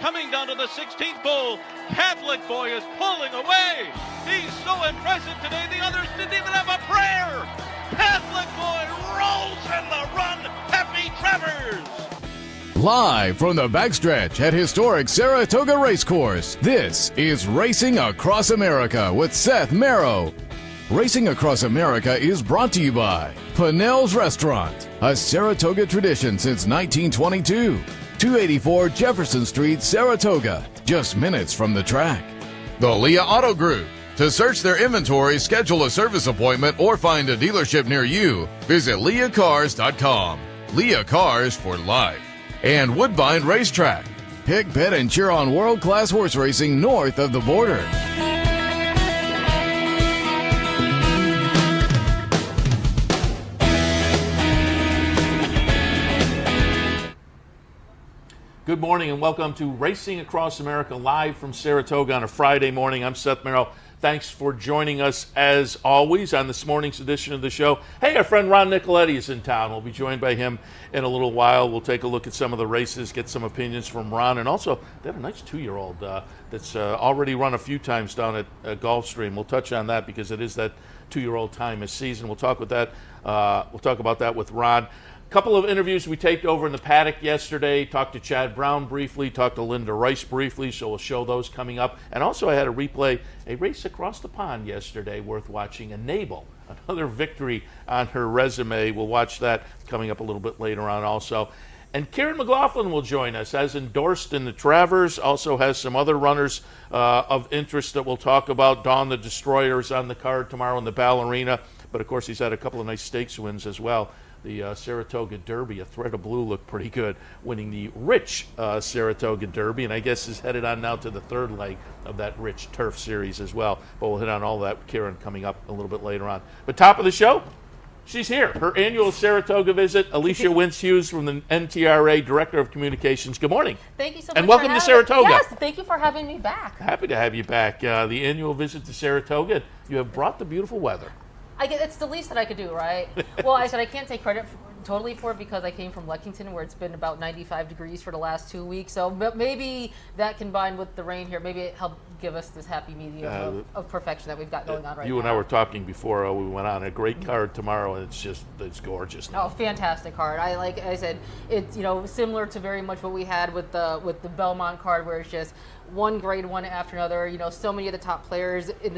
coming down to the 16th bull. Catholic Boy is pulling away. He's so impressive today, the others didn't even have a prayer. Catholic Boy rolls in the run. Happy Travers. Live from the backstretch at historic Saratoga Racecourse, this is Racing Across America with Seth Merrow. Racing Across America is brought to you by Pinnell's Restaurant, a Saratoga tradition since 1922. 284 Jefferson Street, Saratoga, just minutes from the track. The Leah Auto Group. To search their inventory, schedule a service appointment, or find a dealership near you, visit leahcars.com. Leah Cars for life. And Woodbine Racetrack. Pick, bet, and cheer on world-class horse racing north of the border. Good morning and welcome to Racing Across America live from Saratoga on a Friday morning. I'm Seth Merrow. Thanks for joining us as always on this morning's edition of the show. Hey, our friend Ron Nicoletti is in town. We'll be joined by him in a little while. We'll take a look at some of the races, get some opinions from Ron, and also they have a nice 2-year-old that's already run a few times down at Gulfstream. We'll touch on that because it is that 2-year-old time of season. We'll talk with that. We'll talk about that with Ron. Couple of interviews we taped over in the paddock yesterday. Talked to Chad Brown briefly, talked to Linda Rice briefly, so we'll show those coming up. And also I had to replay a race across the pond yesterday worth watching, a Nabel, another victory on her resume. We'll watch that coming up a little bit later on also. And Karen Mclaughlin will join us, as endorsed in the Travers, also has some other runners of interest that we'll talk about. Dawn the Destroyer is on the card tomorrow in the Ballerina, but of course he's had a couple of nice stakes wins as well. The Saratoga Derby, a thread of blue, looked pretty good, winning the Rich Saratoga Derby, and I guess is headed on now to the third leg of that Rich Turf Series as well. But we'll hit on all that with Karen coming up a little bit later on. But top of the show, she's here. Her annual Saratoga visit, Alicia Hughes from the NTRA, Director of Communications. Good morning. Thank you so much. And welcome to Saratoga. Yes, thank you for having me back. Happy to have you back. The annual visit to Saratoga. You have brought the beautiful weather. It's the least that I could do, right? Well, I said I can't take credit totally for it because I came from Lexington where it's been about 95 degrees for the last 2 weeks. So maybe that combined with the rain here, maybe it helped give us this happy medium of perfection that we've got going on right now. You and I were talking before we went on. A great card tomorrow, and it's gorgeous now. Oh, fantastic card. Like I said, it's similar to very much what we had with the Belmont card, where it's just one grade one after another. So many of the top players in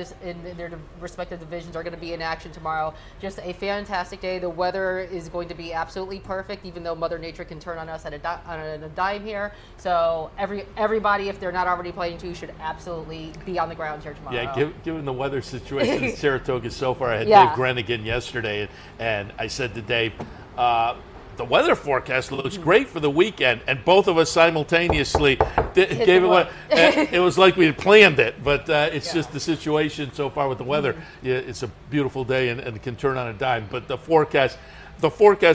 their respective divisions are going to be in action tomorrow. Just a fantastic day. The weather is going to be absolutely perfect, even though Mother Nature can turn on us on a dime here. So everybody, if they're not already playing too, should absolutely be on the ground here tomorrow. Yeah, given the weather situation in Saratoga so far, I had Dave Grenigan yesterday, and I said to Dave, the weather forecast looks great for the weekend, and both of us simultaneously gave it one. It was like we had planned it, but it's just the situation so far with the weather. Yeah, it's a beautiful day and it can turn on a dime, but the forecast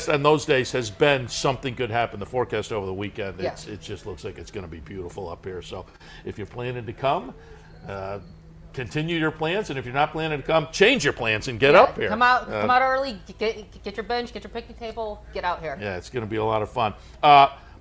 on those days has been something could happen. The forecast over the weekend, it just looks like it's going to be beautiful up here. So if you're planning to come, continue your plans, and if you're not planning to come, change your plans and get up here. Come out early, get your bench, get your picnic table, get out here. Yeah, it's going to be a lot of fun.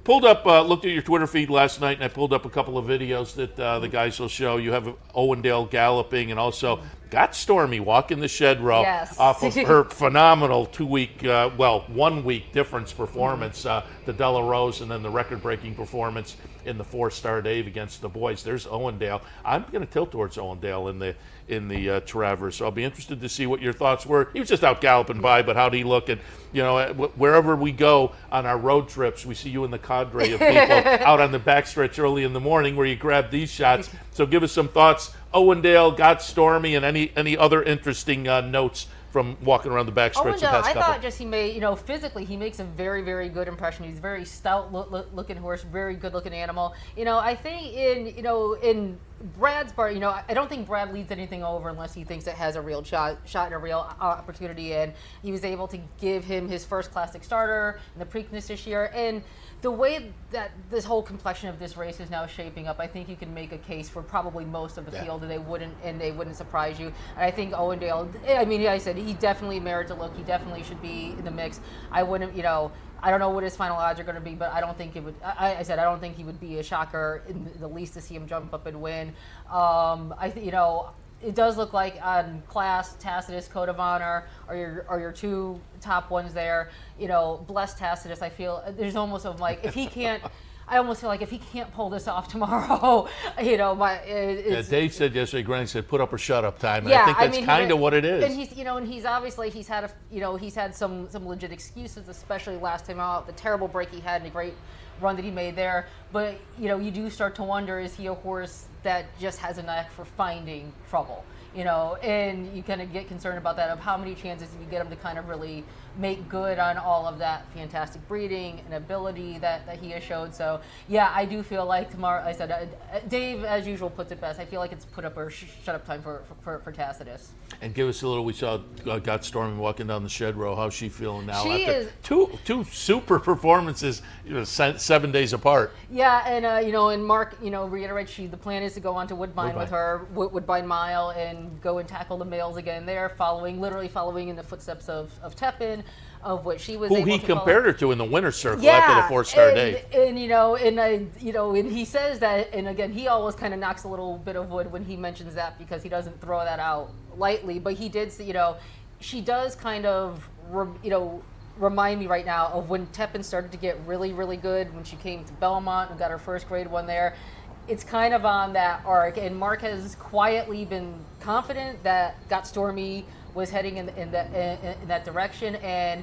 Looked at your Twitter feed last night, and I pulled up a couple of videos that the guys will show. You have Owendale galloping, and also got Stormy walking the shed row off of her phenomenal 1 week difference performance, the Della Rose, and then the record-breaking performance in the 4-star Dave against the boys. There's Owendale. I'm going to tilt towards Owendale in the Travers, so I'll be interested to see what your thoughts were. He was just out galloping by, but how'd he look? And wherever we go on our road trips, we see you in the cadre of people out on the backstretch early in the morning where you grab these shots. So give us some thoughts. Owendale, got Stormy, and any other interesting notes from walking around the backstretch. I thought just he made, physically he makes a very, very good impression. He's a very stout looking horse, very good looking animal. I think in Brad's part, I don't think Brad leads anything over unless he thinks it has a real shot and a real opportunity. And he was able to give him his first Classic starter in the Preakness this year. And the way that this whole complexion of this race is now shaping up, I think you can make a case for probably most of the field, and they wouldn't surprise you. And I think Owendale, I mean, I said he definitely merits a look. He definitely should be in the mix. I wouldn't, I don't know what his final odds are going to be, but I don't think it would. I said I don't think he would be a shocker in the least to see him jump up and win. It does look like on Class, Tacitus, Code of Honor are your two top ones there. Bless Tacitus. I feel there's almost like if he can't. I almost feel like if he can't pull this off tomorrow, Dave said yesterday, Granny said, "Put up or shut up time." And yeah, I think that's kind of what it is. And he's obviously he's had some legit excuses, especially last time out, the terrible break he had and the great run that he made there. But you do start to wonder, is he a horse that just has a knack for finding trouble? And you kind of get concerned about that, of how many chances do you get him to kind of really make good on all of that fantastic breeding and ability that he has showed. So yeah, I do feel like tomorrow, I said, Dave as usual puts it best. I feel like it's put up or shut up time for Tacitus. And give us a little, we saw Got Stormy walking down the shed row. How's she feeling now? She after is two super performances, 7 days apart. Yeah, and Mark, reiterates the plan is to go on to Woodbine with her, Woodbine Mile, and go and tackle the males again there, literally following in the footsteps of Tepin, of what she was able to Who he compared her to in the winner's circle yeah, after the 4-star day. And he says that, and again, he always kind of knocks a little bit of wood when he mentions that, because he doesn't throw that out lightly, but he did, she does kind of, remind me right now of when Tepin started to get really, really good when she came to Belmont and got her first grade one there. It's kind of on that arc, and Mark has quietly been confident that Got Stormy was heading in that direction, and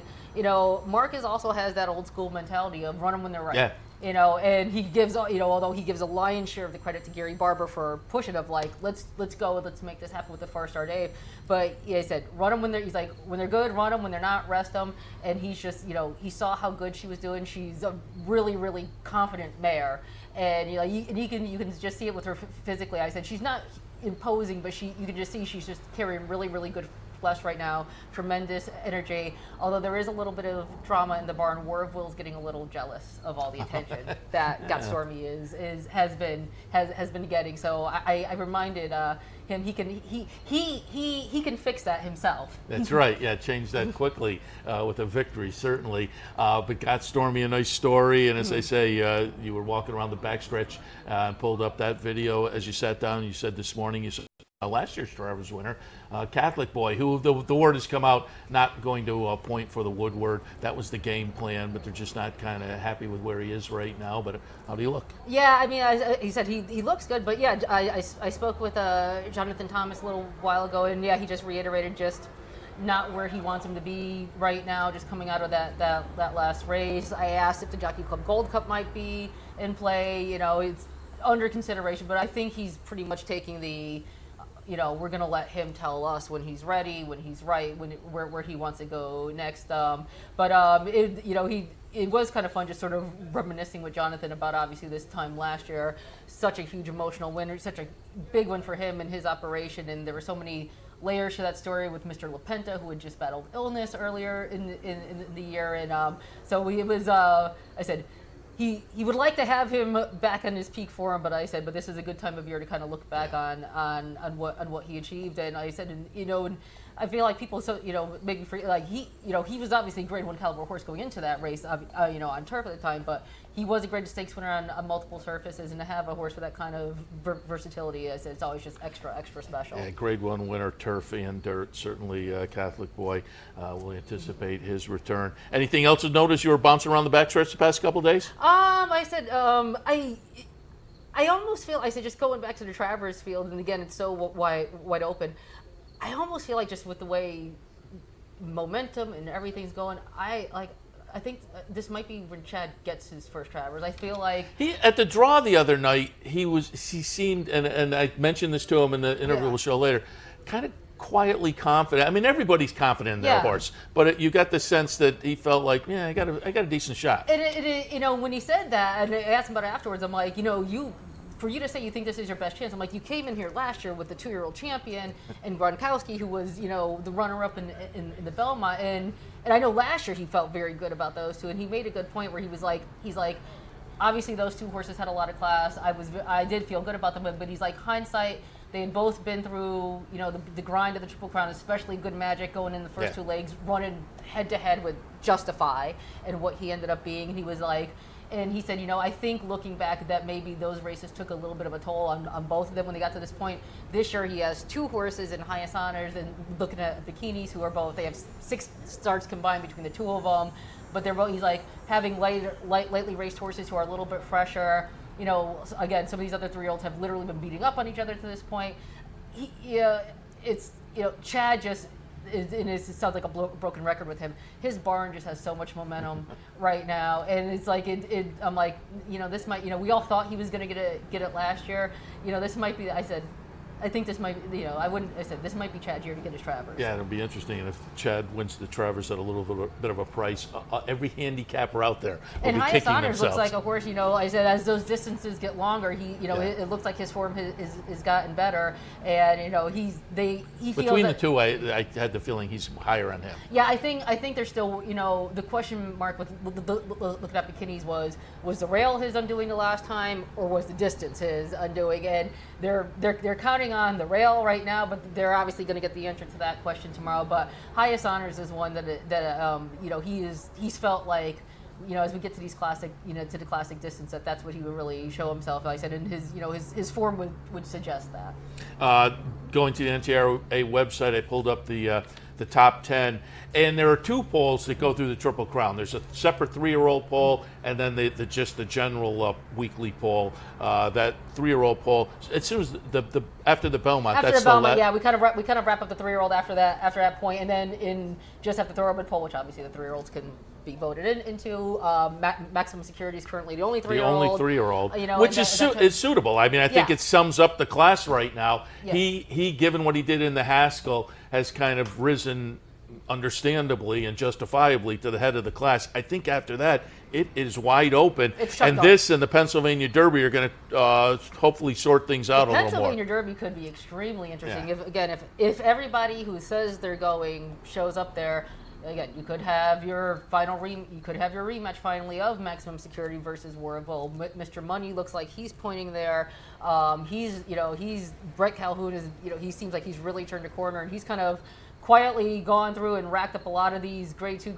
Mark also has that old school mentality of run them when they're right. Yeah. And he gives, although he gives a lion's share of the credit to Gary Barber for pushing of like, let's go, let's make this happen with the 4-star Dave. But he said, run them when they're good, run them when they're not, rest them. And he's just, he saw how good she was doing. She's a really, really confident mare, and you can just see it with her physically. I said she's not imposing, but you can just see she's just carrying really, really good flesh right now, tremendous energy. Although there is a little bit of drama in the barn, War of Will's getting a little jealous of all the attention that Got Stormy has been getting. So I reminded him he can fix that himself. That's right. Yeah, change that quickly with a victory, certainly. But Got Stormy, a nice story. And as I say, you were walking around the backstretch and pulled up that video as you sat down. You said this morning you saw last year's Travers winner, Catholic Boy, who the word has come out, not going to point for the Woodward. That was the game plan, but they're just not kind of happy with where he is right now. But how do you look? Yeah, I mean, he said he looks good, but yeah, I spoke with Jonathan Thomas a little while ago, and yeah, he just reiterated just not where he wants him to be right now, just coming out of that last race. I asked if the Jockey Club Gold Cup might be in play. It's under consideration, but I think he's pretty much taking the, we're going to let him tell us when he's ready, when he's right, where he wants to go next. It was kind of fun just sort of reminiscing with Jonathan about obviously this time last year, such a huge emotional win, such a big one for him and his operation, and there were so many layers to that story with Mr. LaPenta, who had just battled illness earlier in the year, and so it was. I said, He would like to have him back on his peak form, but I said, but this is a good time of year to kind of look back on what he achieved. And I said, and I feel like people maybe he was obviously a grade 1 caliber horse going into that race, on turf at the time, but he was a grade stakes winner on multiple surfaces, and to have a horse with that kind of versatility, it's always just extra special. Yeah, grade 1 winner, turf and dirt, certainly Catholic Boy. We'll anticipate his return. Anything else to notice? You were bouncing around the backstretch the past couple of days? I said, I almost feel, I said, just going back to the Travers field, and again, it's so wide open. I almost feel like just with the way momentum and everything's going, I think this might be when Chad gets his first Travers. I feel like he at the draw the other night, he seemed, and I mentioned this to him in the interview we'll show later, kind of quietly confident. I mean, everybody's confident in their horse, but you got the sense that he felt like, I got a decent shot. And when he said that, and I asked him about it afterwards, I'm like, for you to say you think this is your best chance, I'm like, you came in here last year with the 2-year-old champion and Gronkowski, who was, the runner-up in the Belmont, and I know last year he felt very good about those two, and he made a good point where he's like, obviously those two horses had a lot of class. I did feel good about them, but he's like, hindsight, They had both been through, the grind of the Triple Crown, especially Good Magic going in the first two legs, running head to head with Justify and what he ended up being. And he was like, and he said, I think looking back that maybe those races took a little bit of a toll on both of them when they got to this point. This year he has 2 horses in highest honors, and looking at bikinis who are both, they have 6 starts combined between the 2 of them, but they're both, he's like having lightly raced horses who are a little bit fresher. Again, some of these other 3-year-olds have literally been beating up on each other to this point. Chad just, it sounds like a broken record with him. His barn just has so much momentum right now, and it's like I'm like, this might, we all thought he was going to get it last year. This might be. I think this might, I said this might be Chad's year to get his Travers. Yeah, it'll be interesting. And if Chad wins the Travers at a little bit of a price, every handicapper out there will and be highest kicking honors themselves. looks like a horse. I said as those distances get longer, it looks like his form has gotten better, and he feels Between the that, two, I had the feeling he's higher on him. Yeah, I think there's still, the question mark with looking at bikinis was the rail his undoing the last time, or was the distance his undoing? And they're counting on the rail right now, but they're obviously going to get the answer to that question tomorrow. But highest honors is one that he's felt like, as we get to these classic, to the classic distance, that's what he would really show himself. Like I said, and his form would suggest that. Going to the NTRA website, I pulled up the top 10, and there are 2 polls that go through the Triple Crown. There's a separate 3-year-old poll, and then just the general weekly poll. That 3-year-old poll, as soon as after the Belmont, after that's the Belmont, yeah, we kind of wrap up the 3-year-old after that point, and then in just after the thoroughbred poll, which obviously the 3-year-olds can be voted into. Maximum Security is currently the only 3-year-old. The only 3-year-old, which is suitable. I mean, I think it sums up the class right now. Yeah. He, given what he did in the Haskell, has kind of risen understandably and justifiably to the head of the class. I think after that, it is wide open. And this and the Pennsylvania Derby are going to hopefully sort things out a little more. The Pennsylvania Derby could be extremely interesting. Yeah. If everybody who says they're going shows up there, again, you could have your rematch finally of Maximum Security versus Warreville. Mr. Money looks like he's pointing there. He's Brett Calhoun is, he seems like he's really turned a corner, and he's kind of quietly gone through and racked up a lot of these grade 2,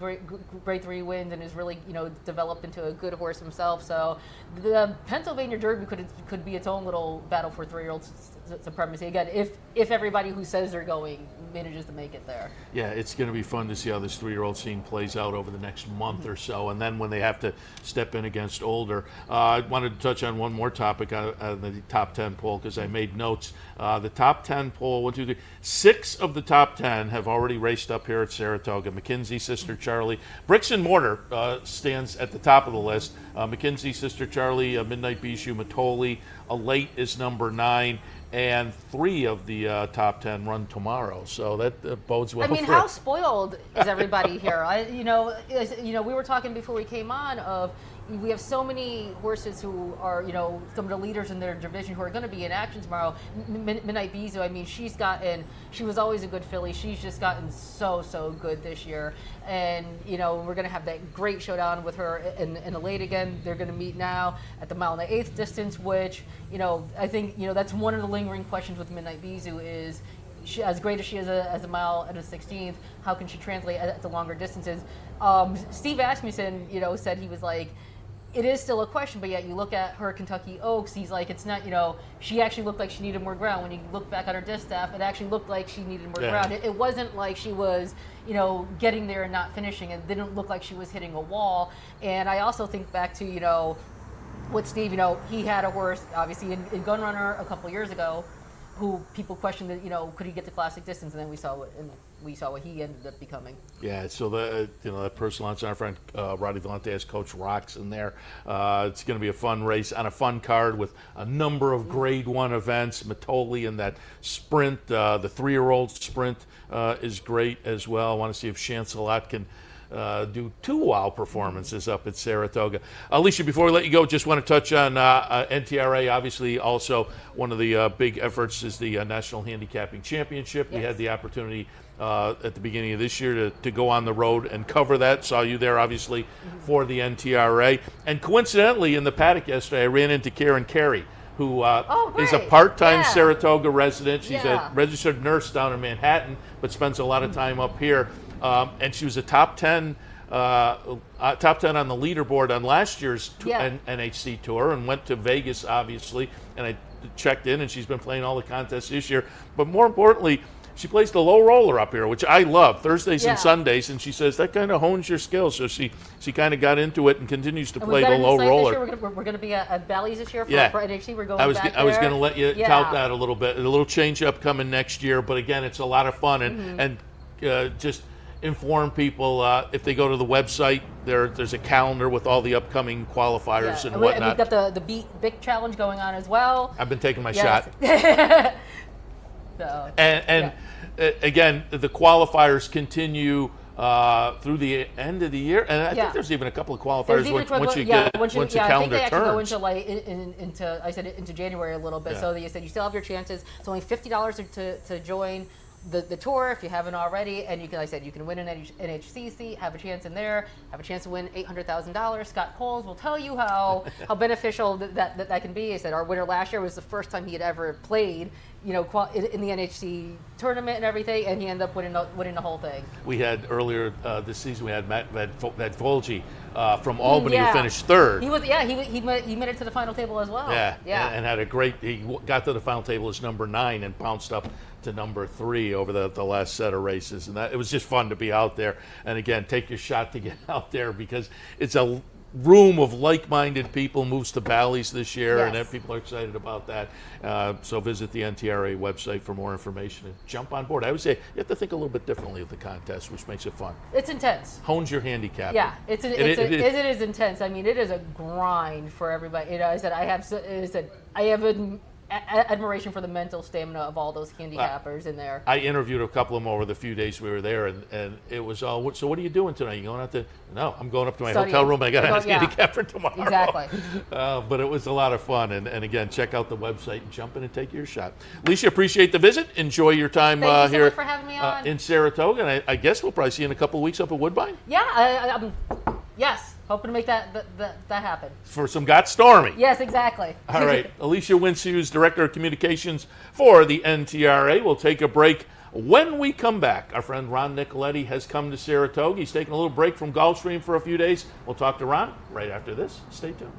grade 3 wins, and is really, developed into a good horse himself. So the Pennsylvania Derby could be its own little battle for 3-year-olds supremacy. Again, if everybody who says they're going manages to make it there. Yeah, it's going to be fun to see how this 3-year-old scene plays out over the next month or so, and then when they have to step in against older. I wanted to touch on one more topic on the top 10 poll, because I made notes. The top 10 poll, 1, 2, 3, 6 of the top 10 have already raced up here at Saratoga. McKinsey, Sister Charlie. Bricks and Mortar stands at the top of the list. McKinsey, Sister Charlie, Midnight Bijou, Matoli. Elate is number 9. And 3 of the top 10 run tomorrow, so that bodes well. I mean, how spoiled is everybody here? We were talking before we came on of we have so many horses who are, some of the leaders in their division who are going to be in action tomorrow. Midnight Bijou, I mean, she was always a good filly. She's just gotten so good this year. And, we're going to have that great showdown with her in the late again. They're going to meet now at the 1/8 distance, which, I think, that's one of the lingering questions with Midnight Bijou is, as great as she is as a mile and a 16th, how can she translate at the longer distances? Steve Asmussen, said he was like, it is still a question, but yet you look at her Kentucky Oaks, he's like, it's not, she actually looked like she needed more ground. When you look back at her distaff, it actually looked like she needed more ground. It wasn't like she was, getting there and not finishing. It didn't look like she was hitting a wall. And I also think back to, with Steve, he had a horse, obviously, in Gunrunner a couple years ago, who people questioned that, could he get the classic distance, and then we saw what he ended up becoming. Yeah, so that personal line, our friend Roddy Valente has Coach Rocks in there. It's going to be a fun race on a fun card with a number of Grade 1 events. Matoli in that sprint, the 3-year-old sprint is great as well. I want to see if Chancelot can do 2 wow performances up at Saratoga. Alicia, before we let you go, just want to touch on NTRA. Obviously, also one of the big efforts is the National Handicapping Championship. Yes. We had the opportunity at the beginning of this year to go on the road and cover that. Saw you there, obviously, for the NTRA. And coincidentally, in the paddock yesterday, I ran into Karen Carey, who Oh, is a great. part-time Yeah. Saratoga resident. She's Yeah. a registered nurse down in Manhattan, but spends a lot of time up here. And she was a top 10 on the leaderboard on last year's Yeah. NHC tour, and went to Vegas, obviously. And I checked in, and she's been playing all the contests this year. But more importantly, she plays the low roller up here, which I love, Thursdays Yeah. and Sundays, and she says that kind of hones your skills. So she kind of got into it and continues to And play we've got the a new low site this roller. year. We're going to be at Bally's this year for, Yeah. for NHC. We're going I was back I was there. going to let you Yeah. tout that a little bit. A little change up coming next year, but again, it's a lot of fun, Mm-hmm. and just inform people if they go to the website. There's a calendar with all the upcoming qualifiers and And whatnot. we've got the Beat Big Challenge going on as well. I've been taking my Yes. shot. So, And again, the qualifiers continue through the end of the year, and I Yeah. think there's even a couple of there's qualifiers even once you yeah, get once you, once the yeah, calendar I think they actually go turns. into like into I said into January a little bit. Yeah. So you said you still have your chances. It's only $50 to join the tour if you haven't already, and you can, like I said, you can win an NHCC, have a chance in there, have a chance to win $800,000. Scott Coles will tell you how beneficial that can be. He said our winner last year was the first time he had ever played, in the NHC tournament and everything, and he ended up winning the whole thing. We had earlier this season, we had Matt Vadvolji from Albany Yeah. who finished third. He made it to the final table as well. Yeah, and had a great. He got to the final table as number 9 and bounced up to number 3 over the last set of races, and it was just fun to be out there. And again, take your shot to get out there because it's a room of like-minded people. Moves to Bally's this year, Yes. and people are excited about that. So visit the NTRA website for more information and jump on board. I would say you have to think a little bit differently of the contest, which makes it fun. It's intense. Hones your handicap. Yeah, it is. is intense. I mean, it is a grind for everybody. I said I have admiration for the mental stamina of all those handicappers in there. I interviewed a couple of them over the few days we were there, and it was all, so what are you doing tonight? You going out to, no, I'm going up to my Studying. hotel room, and I got a Yeah. handicap for tomorrow. Exactly. But it was a lot of fun, and again, check out the website and jump in and take your shot. Alicia, appreciate the visit. Enjoy your time Thank you so here much for having me on. in Saratoga, and I guess we'll probably see you in a couple of weeks up at Woodbine Yeah, yes, hoping to make that happen. for some Got Stormy. Yes, exactly. All right, Alicia Wincze, Director of Communications for the NTRA. We'll take a break. When we come back, our friend Ron Nicoletti has come to Saratoga. He's taking a little break from Gulfstream for a few days. We'll talk to Ron right after this. Stay tuned.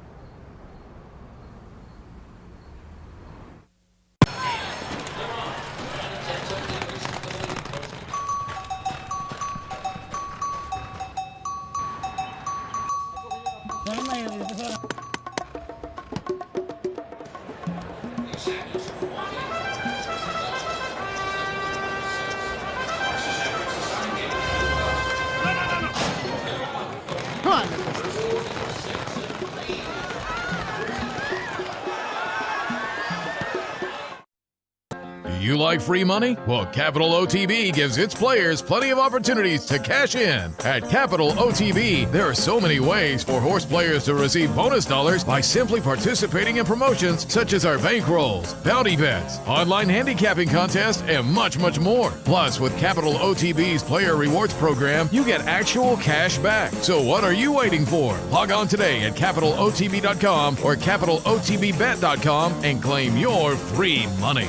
You like free money? Well, Capital OTB gives its players plenty of opportunities to cash in. At Capital OTB, there are so many ways for horse players to receive bonus dollars by simply participating in promotions such as our bankrolls, bounty bets, online handicapping contests, and much, much more. Plus, with Capital OTB's player rewards program, you get actual cash back. So what are you waiting for? Log on today at CapitalOTB.com or CapitalOTBBet.com and claim your free money.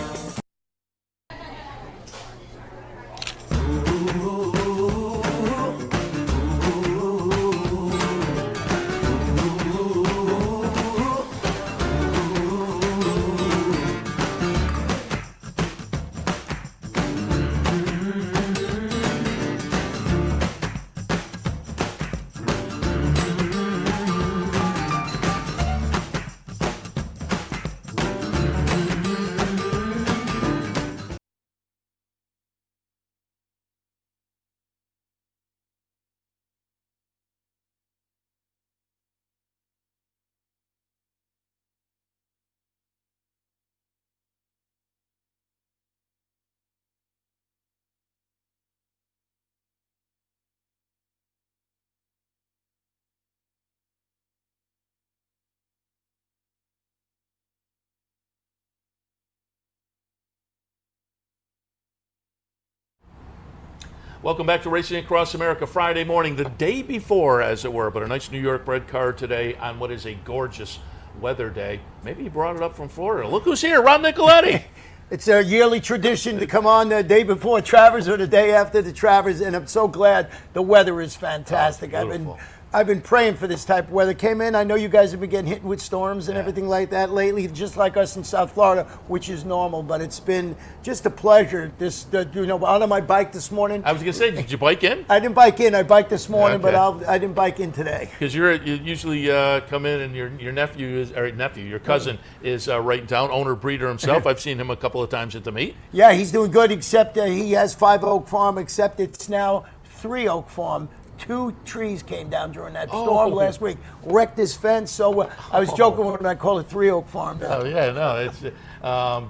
Welcome back to Racing Across America Friday morning, the day before, as it were, but a nice New York bred card today on what is a gorgeous weather day. Maybe he brought it up from Florida. Look who's here, Ron Nicoletti. It's a yearly tradition to come on the day before Travers or the day after the Travers, and I'm so glad the weather is fantastic. Oh, I've been praying for this type of weather. Came in, I know you guys have been getting hit with storms and everything like that lately, just like us in South Florida, which is normal, but it's been just a pleasure. Out on my bike this morning. I was going to say, did you bike in? I didn't bike in. I biked this morning, Okay. but I didn't bike in today. Because you usually come in and your cousin is right in town, owner breeder himself. I've seen him a couple of times at the meet. Yeah, he's doing good, except he has 5 Oak Farm, except it's now 3 Oak Farm. 2 trees came down during that storm last week, wrecked his fence. So I was joking when I call it 3 Oak Farm. Oh yeah, no, it's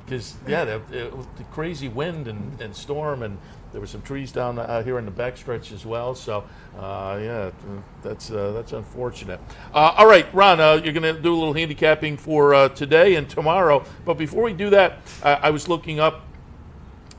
because the crazy wind and storm, and there were some trees down here in the backstretch as well. So that's unfortunate. All right, Ron, you're going to do a little handicapping for today and tomorrow. But before we do that, I was looking up,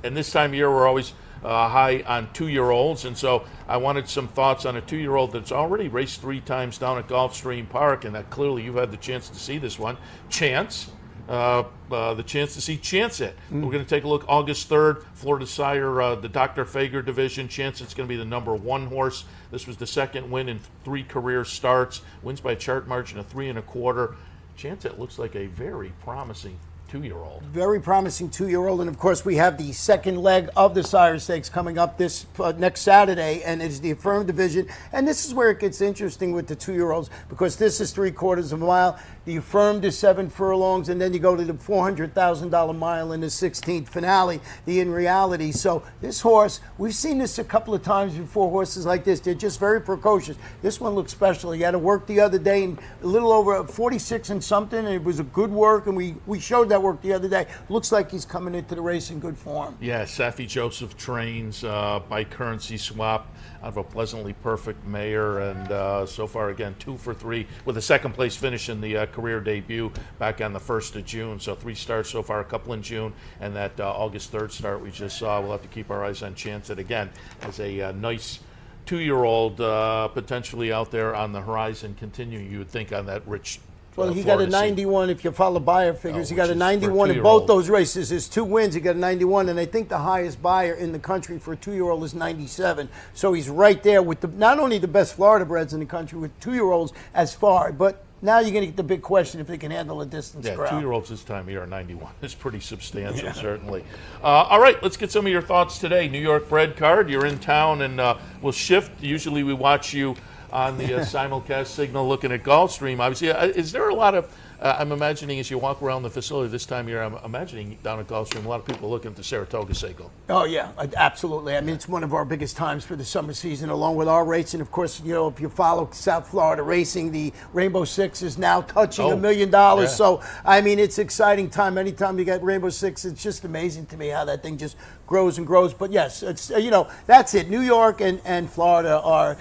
and this time of year we're always high on 2-year-olds, and so I wanted some thoughts on a 2-year-old that's already raced 3 times down at Gulfstream Park, and that clearly you've had the chance to see this one. Chance, the chance to see Chance It. We're going to take a look August 3rd, Florida Sire, the Dr. Fager division. Chance It's going to be the number 1 horse. This was the 2nd win in 3 career starts. Wins by a chart margin of 3 1/4. Chance It looks like a very promising 2-year-old. Very promising 2-year-old, and of course we have the second leg of the Sire Stakes coming up this next Saturday, and it's the Affirmed division. And this is where it gets interesting with the 2-year-olds, because this is 3/4 of a mile. The Affirmed is 7 furlongs, and then you go to the $400,000 mile in the 16th finale, the In Reality. So this horse, we've seen this a couple of times before, horses like this. They're just very precocious. This one looks special. He had to work the other day, and a little over 46 and something, and it was a good work, and we showed that work the other day. Looks like he's coming into the race in good form. Yeah, Safi Joseph trains by Currency Swap out of a Pleasantly Perfect Mayor, and so far, again, 2 for 3 with a 2nd place finish in the career debut back on the 1st of June. So 3 starts so far, a couple in June, and that August 3rd start we just saw. We'll have to keep our eyes on Chance It again as a nice 2-year-old potentially out there on the horizon, continuing, you would think, on that rich Well, he got a 91, if you follow buyer figures. He got a which is 91 for a in both 2-year-old. those races. His 2 wins, he got a 91, and I think the highest buyer in the country for a 2-year-old is 97. So he's right there with not only the best Florida breds in the country, with 2-year-olds as far, but now you're going to get the big question if they can handle a distance Yeah, crowd. 2-year-olds this time of year are 91. It's pretty substantial, certainly. All right, let's get some of your thoughts today. New York bred card, you're in town, and we'll shift. Usually we watch you on the simulcast signal looking at Gulfstream. Obviously, is there a lot of, I'm imagining as you walk around the facility this time of year, I'm imagining down at Gulfstream, a lot of people looking at the Saratoga Seiko. Oh, yeah, absolutely. I mean, it's one of our biggest times for the summer season, along with our race. And, of course, you know, if you follow South Florida racing, the Rainbow Six is now touching $1 million. Yeah. So, I mean, it's exciting time. Anytime you get Rainbow Six, it's just amazing to me how that thing just grows and grows. But, yes, it's that's it. New York and Florida are,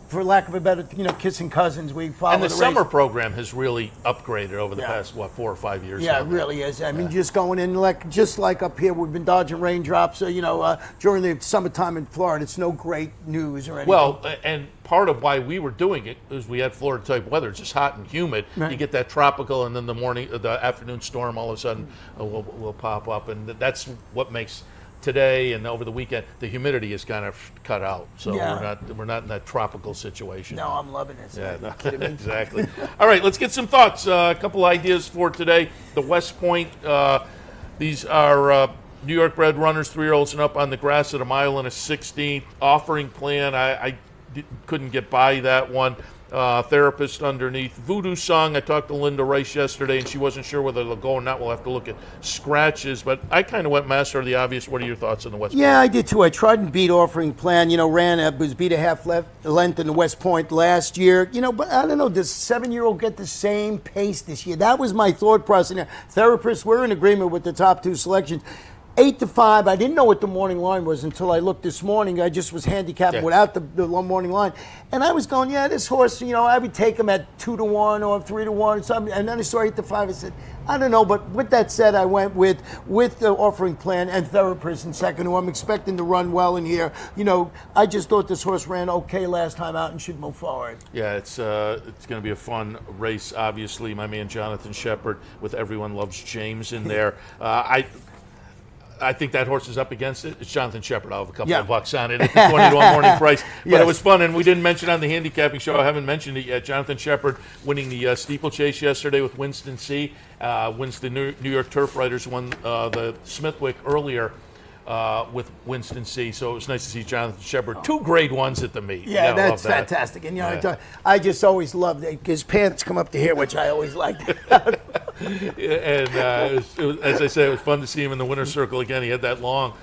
for lack of a better, kissing cousins. We follow And the race. summer program has really upgraded over the past, 4 or 5 years Yeah, now. it really is. I mean, just going in, just like up here, we've been dodging raindrops. During the summertime in Florida, it's no great news or anything. Well, and part of why we were doing it is we had Florida-type weather. It's just hot and humid. Right. You get that tropical, and then the afternoon storm all of a sudden will pop up, and that's what makes today and over the weekend the humidity is kind of cut out. So we're not in that tropical situation. No, I'm loving it. Yeah, Are you kidding me? exactly. All right, let's get some thoughts. A couple ideas for today. The West Point. These are New York bred runners, 3-year-olds and up on the grass at 1 mile and a 16th. Offering plan. I couldn't get by that one. Therapist underneath. Voodoo Song, I talked to Linda Rice yesterday, and she wasn't sure whether they'll go or not. We'll have to look at scratches, but I kind of went master of the obvious. What are your thoughts on the West Point? Yeah, I did too. I tried and beat Offering Plan. Was beat a half length in the West Point last year. But I don't know. Does 7-year-old get the same pace this year? That was my thought process. Therapists, we're in agreement with the top 2 selections. 8-5. I didn't know what the morning line was until I looked this morning. I just was handicapping without the morning line. And I was going, this horse, I would take him at 2-1 or 3-1 or something. And then I saw 8-5. I said, I don't know. But with that said, I went with the offering plan and Therapist in second, who I'm expecting to run well in here. I just thought this horse ran okay last time out and should move forward. Yeah, it's going to be a fun race, obviously. My man Jonathan Shepard with Everyone Loves James in there. I think that horse is up against it. It's Jonathan Shepard. I'll have a couple of bucks on it at the 20-1 morning price. But It was fun, and we didn't mention on the handicapping show, I haven't mentioned it yet, Jonathan Shepard winning the steeplechase yesterday with Winston C. Wins the New York Turf Riders, won the Smithwick earlier with Winston C. So it was nice to see Jonathan Shepard. 2 grade 1s at the meet. Yeah, that's fantastic. And I just always loved it. His pants come up to here, which I always liked. And it was, as I said, it was fun to see him in the winner's circle again. He had that long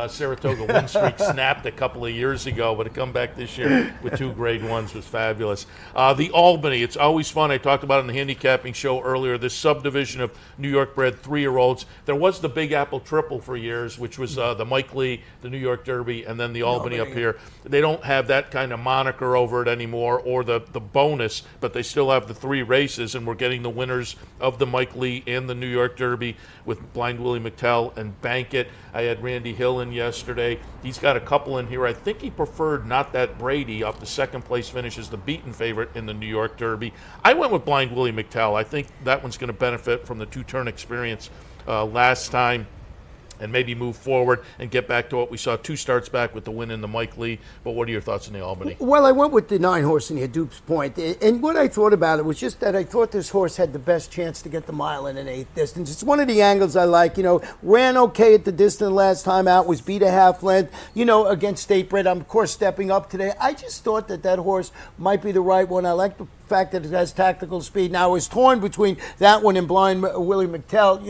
Saratoga win streak snapped a couple of years ago, but to come back this year with 2 grade 1s was fabulous. The Albany, it's always fun. I talked about it in the handicapping show earlier, this subdivision of New York bred 3-year-olds. There was the Big Apple Triple for years, which was the Mike Lee, the New York Derby, and then the Albany up here. They don't have that kind of moniker over it anymore, or the bonus, but they still have the 3 races, and we're getting the winners of the Mike Lee and the New York Derby with Blind Willie McTell and Bankit. I had Randy Hill in yesterday. He's got a couple in here. I think he preferred Not That Brady off the second place finish as the beaten favorite in the New York Derby. I went with Blind Willie McTell. I think that one's going to benefit from the 2-turn experience last time, and maybe move forward and get back to what we saw 2 starts back with the win in the Mike Lee. But what are your thoughts on the Albany? Well, I went with the 9 horse in here, Duke's Point. And what I thought about it was just that I thought this horse had the best chance to get the mile in an 8th distance. It's one of the angles I like. Ran okay at the distance last time out, was beat a half length, against State Bred. I'm, of course, stepping up today. I just thought that horse might be the right one. I like the fact that it has tactical speed. Now, I was torn between that one and Blind Willie McTell.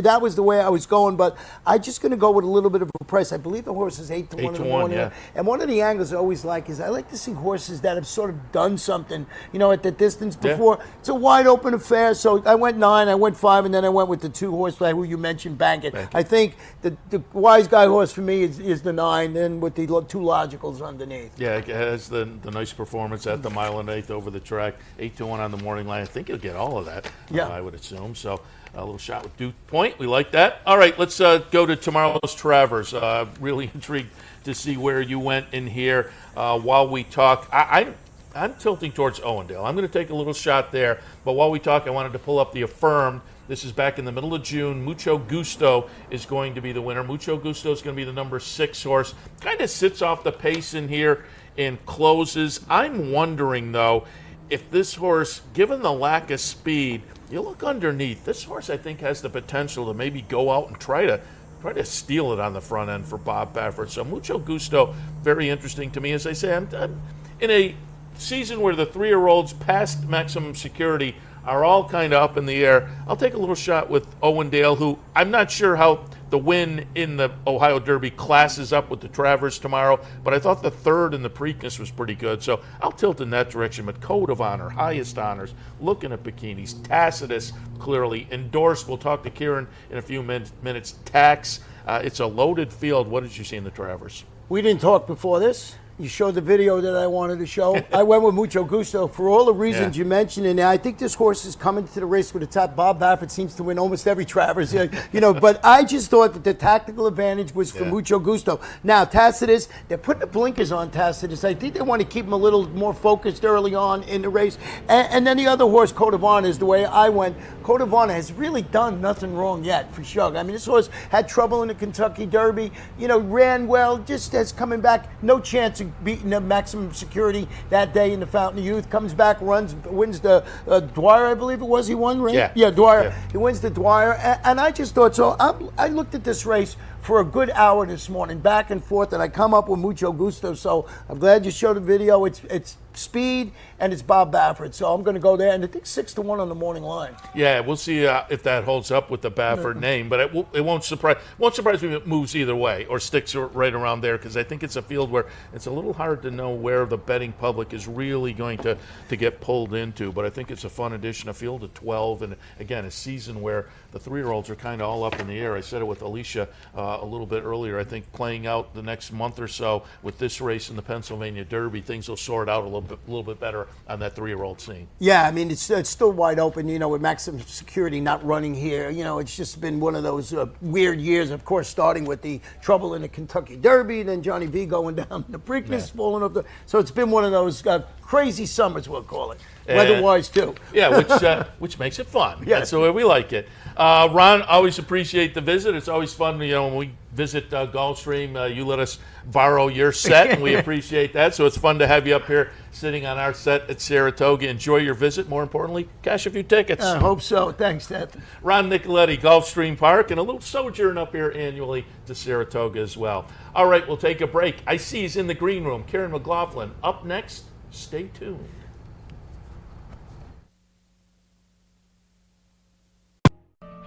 That was the way I was going, but I'm just going to go with a little bit of a price. I believe the horse is 8-1 in the morning. Yeah. And one of the angles I always like is I like to see horses that have sort of done something, at the distance before. Yeah. It's a wide open affair. So I went 9, I went 5, and then I went with the 2 horse who you mentioned, Bankit. I think the wise guy horse for me is the 9, then with the 2 logicals underneath. Yeah, it has the nice performance at the mile and 8th over the track. 8-1 on the morning line. I think he'll get all of that. I would assume. So a little shot with Duke Point. We like that. All right, let's go to tomorrow's Travers. Really intrigued to see where you went in here while we talk. I'm tilting towards Owendale. I'm going to take a little shot there. But while we talk, I wanted to pull up the Affirmed. This is back in the middle of June. Mucho Gusto is going to be the winner. Mucho Gusto is going to be the number 6 horse. Kind of sits off the pace in here and closes. I'm wondering, though, if this horse, given the lack of speed, you look underneath, this horse I think has the potential to maybe go out and try to steal it on the front end for Bob Baffert. So Mucho Gusto, very interesting to me. As I say, I'm in a season where the 3-year-olds past maximum security are all kind of up in the air. I'll take a little shot with Owendale, who I'm not sure how the win in the Ohio Derby classes up with the Travers tomorrow, but I thought the 3rd in the Preakness was pretty good, so I'll tilt in that direction. But Code of Honor, Highest Honors, looking at bikinis, Tacitus, clearly endorsed. We'll talk to Kieran in a few minutes. Tax, it's a loaded field. What did you see in the Travers? We didn't talk before this. You showed the video that I wanted to show. I went with Mucho Gusto for all the reasons you mentioned, and I think this horse is coming to the race with the top. Bob Baffert seems to win almost every Travers, but I just thought that the tactical advantage was for Mucho Gusto. Now, Tacitus, they're putting the blinkers on Tacitus. I think they want to keep him a little more focused early on in the race. And then the other horse, Code of Honor, is the way I went. Code of Honor has really done nothing wrong yet for Shug. I mean, this horse had trouble in the Kentucky Derby, ran well, just as coming back, no chance of beating the maximum security that day in the Fountain of Youth. Comes back, wins the Dwyer, I believe it was. He won, right? Yeah, Dwyer. Yeah. He wins the Dwyer, and I just thought so. I looked at this race for a good hour this morning, back and forth, and I come up with mucho gusto. So I'm glad you showed the video. It's Speed and it's Bob Baffert. So I'm going to go there, and I think 6-1 on the morning line. Yeah, we'll see if that holds up with the Baffert name, but it won't surprise me if it moves either way or sticks right around there, because I think it's a field where it's a little hard to know where the betting public is really going to get pulled into. But I think it's a fun addition, a field of 12, and again, a season where the 3-year-olds are kind of all up in the air. I said it with Alicia a little bit earlier. I think playing out the next month or so with this race in the Pennsylvania Derby, things will sort out a little bit better on that 3-year-old scene. Yeah, I mean, it's still wide open, with maximum security not running here. It's just been one of those weird years, of course, starting with the trouble in the Kentucky Derby, then Johnny V going down the Preakness, falling off so it's been one of those crazy summers, we'll call it. Weather-wise, too. Yeah, which makes it fun. Yes. That's the way we like it. Ron, always appreciate the visit. It's always fun, when we visit Gulfstream, you let us borrow your set, and we appreciate that. So it's fun to have you up here sitting on our set at Saratoga. Enjoy your visit. More importantly, cash a few tickets. I hope so. Thanks, Seth. Ron Nicoletti, Gulfstream Park, and a little sojourn up here annually to Saratoga as well. All right, we'll take a break. I see he's in the green room. Karen Mclaughlin up next. Stay tuned.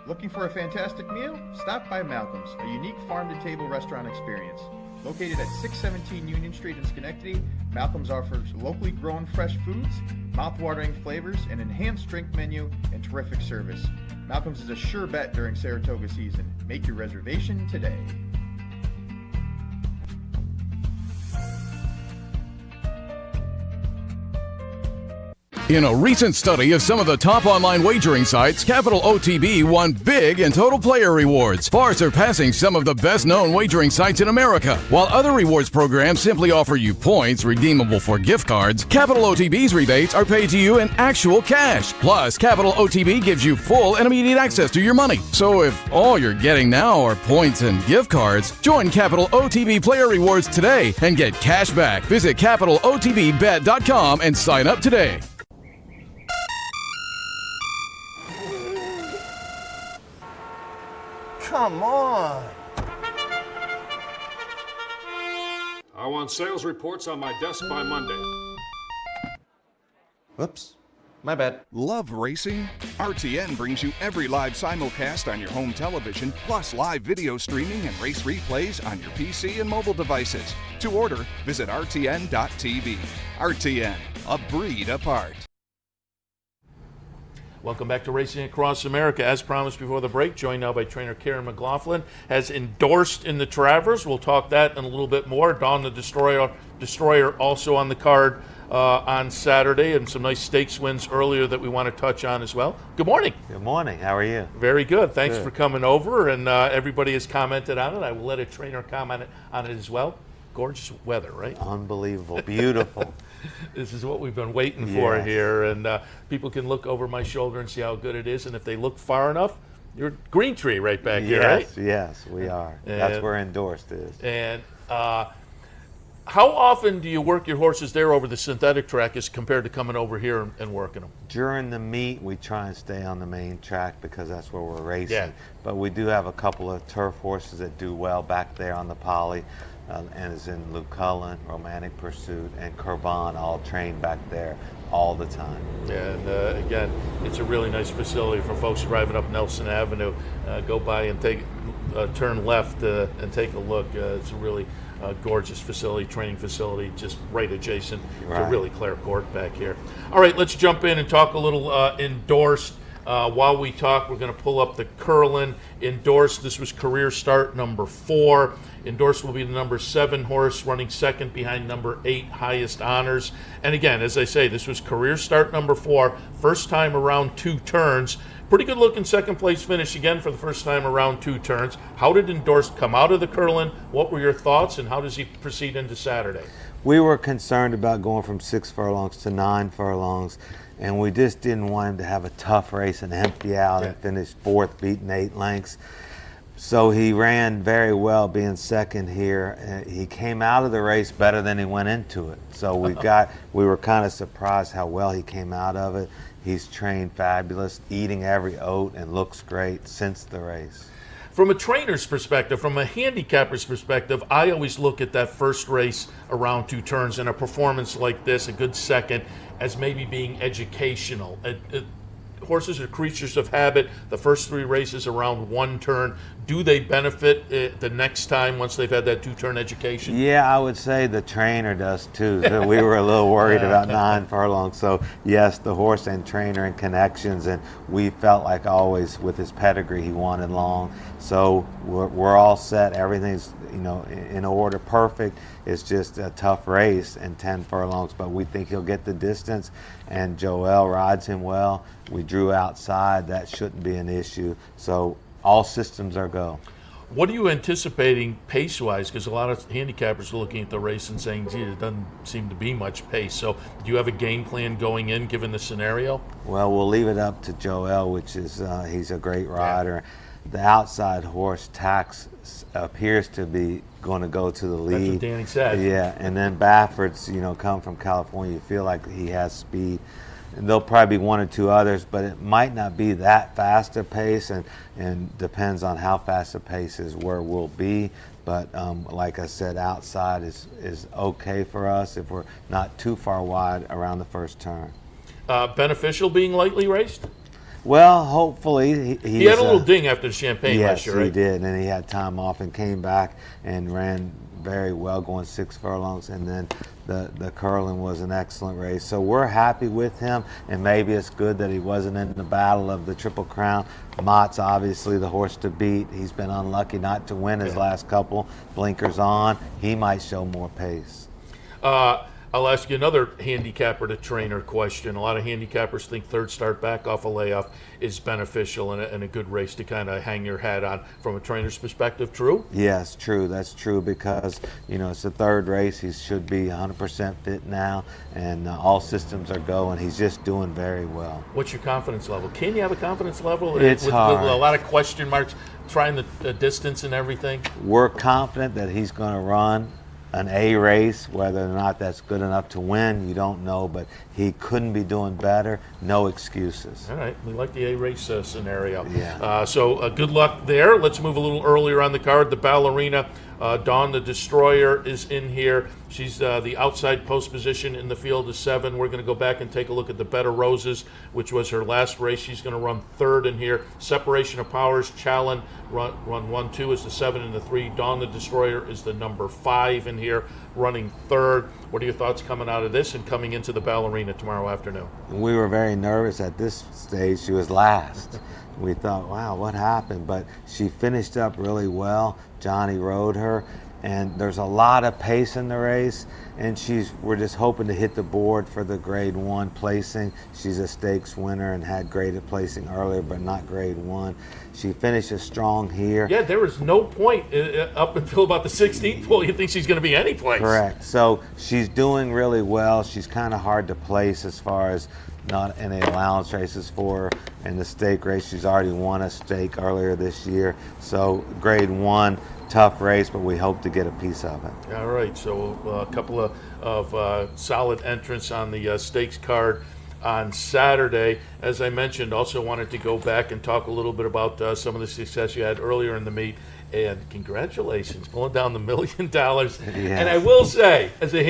Looking for a fantastic meal? Stop by Malcolm's, a unique farm-to-table restaurant experience. Located at 617 Union Street in Schenectady, Malcolm's offers locally grown fresh foods, mouth-watering flavors, an enhanced drink menu, and terrific service. Malcolm's is a sure bet during Saratoga season. Make your reservation today. In a recent study of some of the top online wagering sites, Capital OTB won big in total player rewards, far surpassing some of the best-known wagering sites in America. While other rewards programs simply offer you points redeemable for gift cards, Capital OTB's rebates are paid to you in actual cash. Plus, Capital OTB gives you full and immediate access to your money. So if all you're getting now are points and gift cards, join Capital OTB Player Rewards today and get cash back. Visit CapitalOTBBet.com and sign up today. Come on. I want sales reports on my desk by Monday. Whoops. My bad. Love racing? RTN brings you every live simulcast on your home television, plus live video streaming and race replays on your PC and mobile devices. To order, visit rtn.tv. RTN, a breed apart. Welcome back to Racing Across America. As promised before the break, joined now by trainer Karen Mclaughlin, has endorsed in the Travers. We'll talk that and a little bit more. Dawn the Destroyer also on the card on Saturday, and some nice stakes wins earlier that we want to touch on as well. Good morning. Good morning. How are you? Very good. Thanks for coming over, and everybody has commented on it. I will let a trainer comment on it as well. Gorgeous weather, right? Unbelievable. Beautiful. This is what we've been waiting for here, and people can look over my shoulder and see how good it is, and if they look far enough, you're green tree right back here, right? Yes, we are. That's where endorsed is. And how often do you work your horses there over the synthetic track as compared to coming over here and working them? During the meet, we try and stay on the main track because that's where we're racing. Yeah. But we do have a couple of turf horses that do well back there on the poly. And is in Mclaughlin, Romantic Pursuit, and Curban, all trained back there all the time. And again, it's a really nice facility for folks driving up Nelson Avenue. Go by and turn left and take a look. It's a really gorgeous facility, training facility, just right adjacent to really Clare Court back here. All right, let's jump in and talk a little endorsed. While we talk, we're going to pull up the Curlin endorsed. This was career start number 4. Endorsed will be the number 7 horse, running second behind number 8, Highest Honors. And again, as I say, this was career start number 4, first time around 2 turns. Pretty good looking second place finish again for the first time around 2 turns. How did Endorsed come out of the Curlin? What were your thoughts, and how does he proceed into Saturday? We were concerned about going from 6 furlongs to 9 furlongs, and we just didn't want him to have a tough race and empty out and finish 4th, beating 8 lengths. So he ran very well being second here. He came out of the race better than he went into it. So we were kind of surprised how well he came out of it. He's trained fabulous, eating every oat, and looks great since the race. From a trainer's perspective, from a handicapper's perspective, I always look at that first race around 2 turns and a performance like this, a good second, as maybe being educational. Horses are creatures of habit. The first 3 races around 1 turn, do they benefit the next time once they've had that 2-turn education? Yeah, I would say the trainer does too. So we were a little worried about 9 furlongs. So yes, the horse and trainer and connections, and we felt like always with his pedigree he wanted long. So we're all set. Everything's in order, perfect. It's just a tough race and 10 furlongs, but we think he'll get the distance, and Joel rides him well. We drew outside. That shouldn't be an issue. So all systems are go. What are you anticipating pace-wise? Because a lot of handicappers are looking at the race and saying, gee, it doesn't seem to be much pace. So do you have a game plan going in, given the scenario? Well, we'll leave it up to Joel, which is he's a great rider. The outside horse, Tax, appears to be going to go to the lead. That's what Danny said. Yeah, and then Baffert's, come from California. You feel like he has speed. And there'll probably be 1 or 2 others, but it might not be that fast a pace, and depends on how fast a pace is where we'll be. But like I said, outside is okay for us if we're not too far wide around the first turn. Beneficial being lightly raced? Well, hopefully. He had a little ding after the Champagne last year, right? Yes, he did, and he had time off and came back and ran very well, going 6 furlongs, and then the Curlin was an excellent race. So we're happy with him, and maybe it's good that he wasn't in the battle of the Triple Crown. Mott's obviously the horse to beat. He's been unlucky not to win his last couple. Blinkers on. He might show more pace. I'll ask you another handicapper to trainer question. A lot of handicappers think third start back off a layoff is beneficial and a good race to kind of hang your hat on. From a trainer's perspective, true? Yes, true. That's true because, it's the 3rd race. He should be 100% fit now, and all systems are go, and he's just doing very well. What's your confidence level? Can you have a confidence level It's hard. With a lot of question marks, trying the distance and everything? We're confident that he's going to run an A race. Whether or not that's good enough to win, you don't know, but he couldn't be doing better. No excuses. All right, we like the A race scenario. Yeah. So good luck there. Let's move a little earlier on the card. The Ballerina, Dawn the Destroyer, is in here. She's the outside post position in the field of 7. We're going to go back and take a look at the Bed of Roses, which was her last race. She's going to run 3rd in here. Separation of Powers, Challen, run 1-2 is the 7 and the 3. Dawn the Destroyer is the number 5 in here, running 3rd. What are your thoughts coming out of this and coming into the Ballerina tomorrow afternoon? We were very nervous at this stage. She was last. We thought, wow, what happened? But she finished up really well. Johnny rode her, and there's a lot of pace in the race, and we're just hoping to hit the board for the grade 1 placing. She's a stakes winner and had graded placing earlier, but not grade 1. She finishes strong here. Yeah, there was no point up until about the 16th pole you think she's going to be any place. Correct. So she's doing really well. She's kind of hard to place as far as not any allowance races for her. In the stake race, she's already won a stake earlier this year. So grade 1, tough race, but we hope to get a piece of it. All right, so a couple of solid entrants on the stakes card on Saturday. As I mentioned, also wanted to go back and talk a little bit about some of the success you had earlier in the meet. And congratulations, pulling down the $1 million. Yeah. And I will say, as a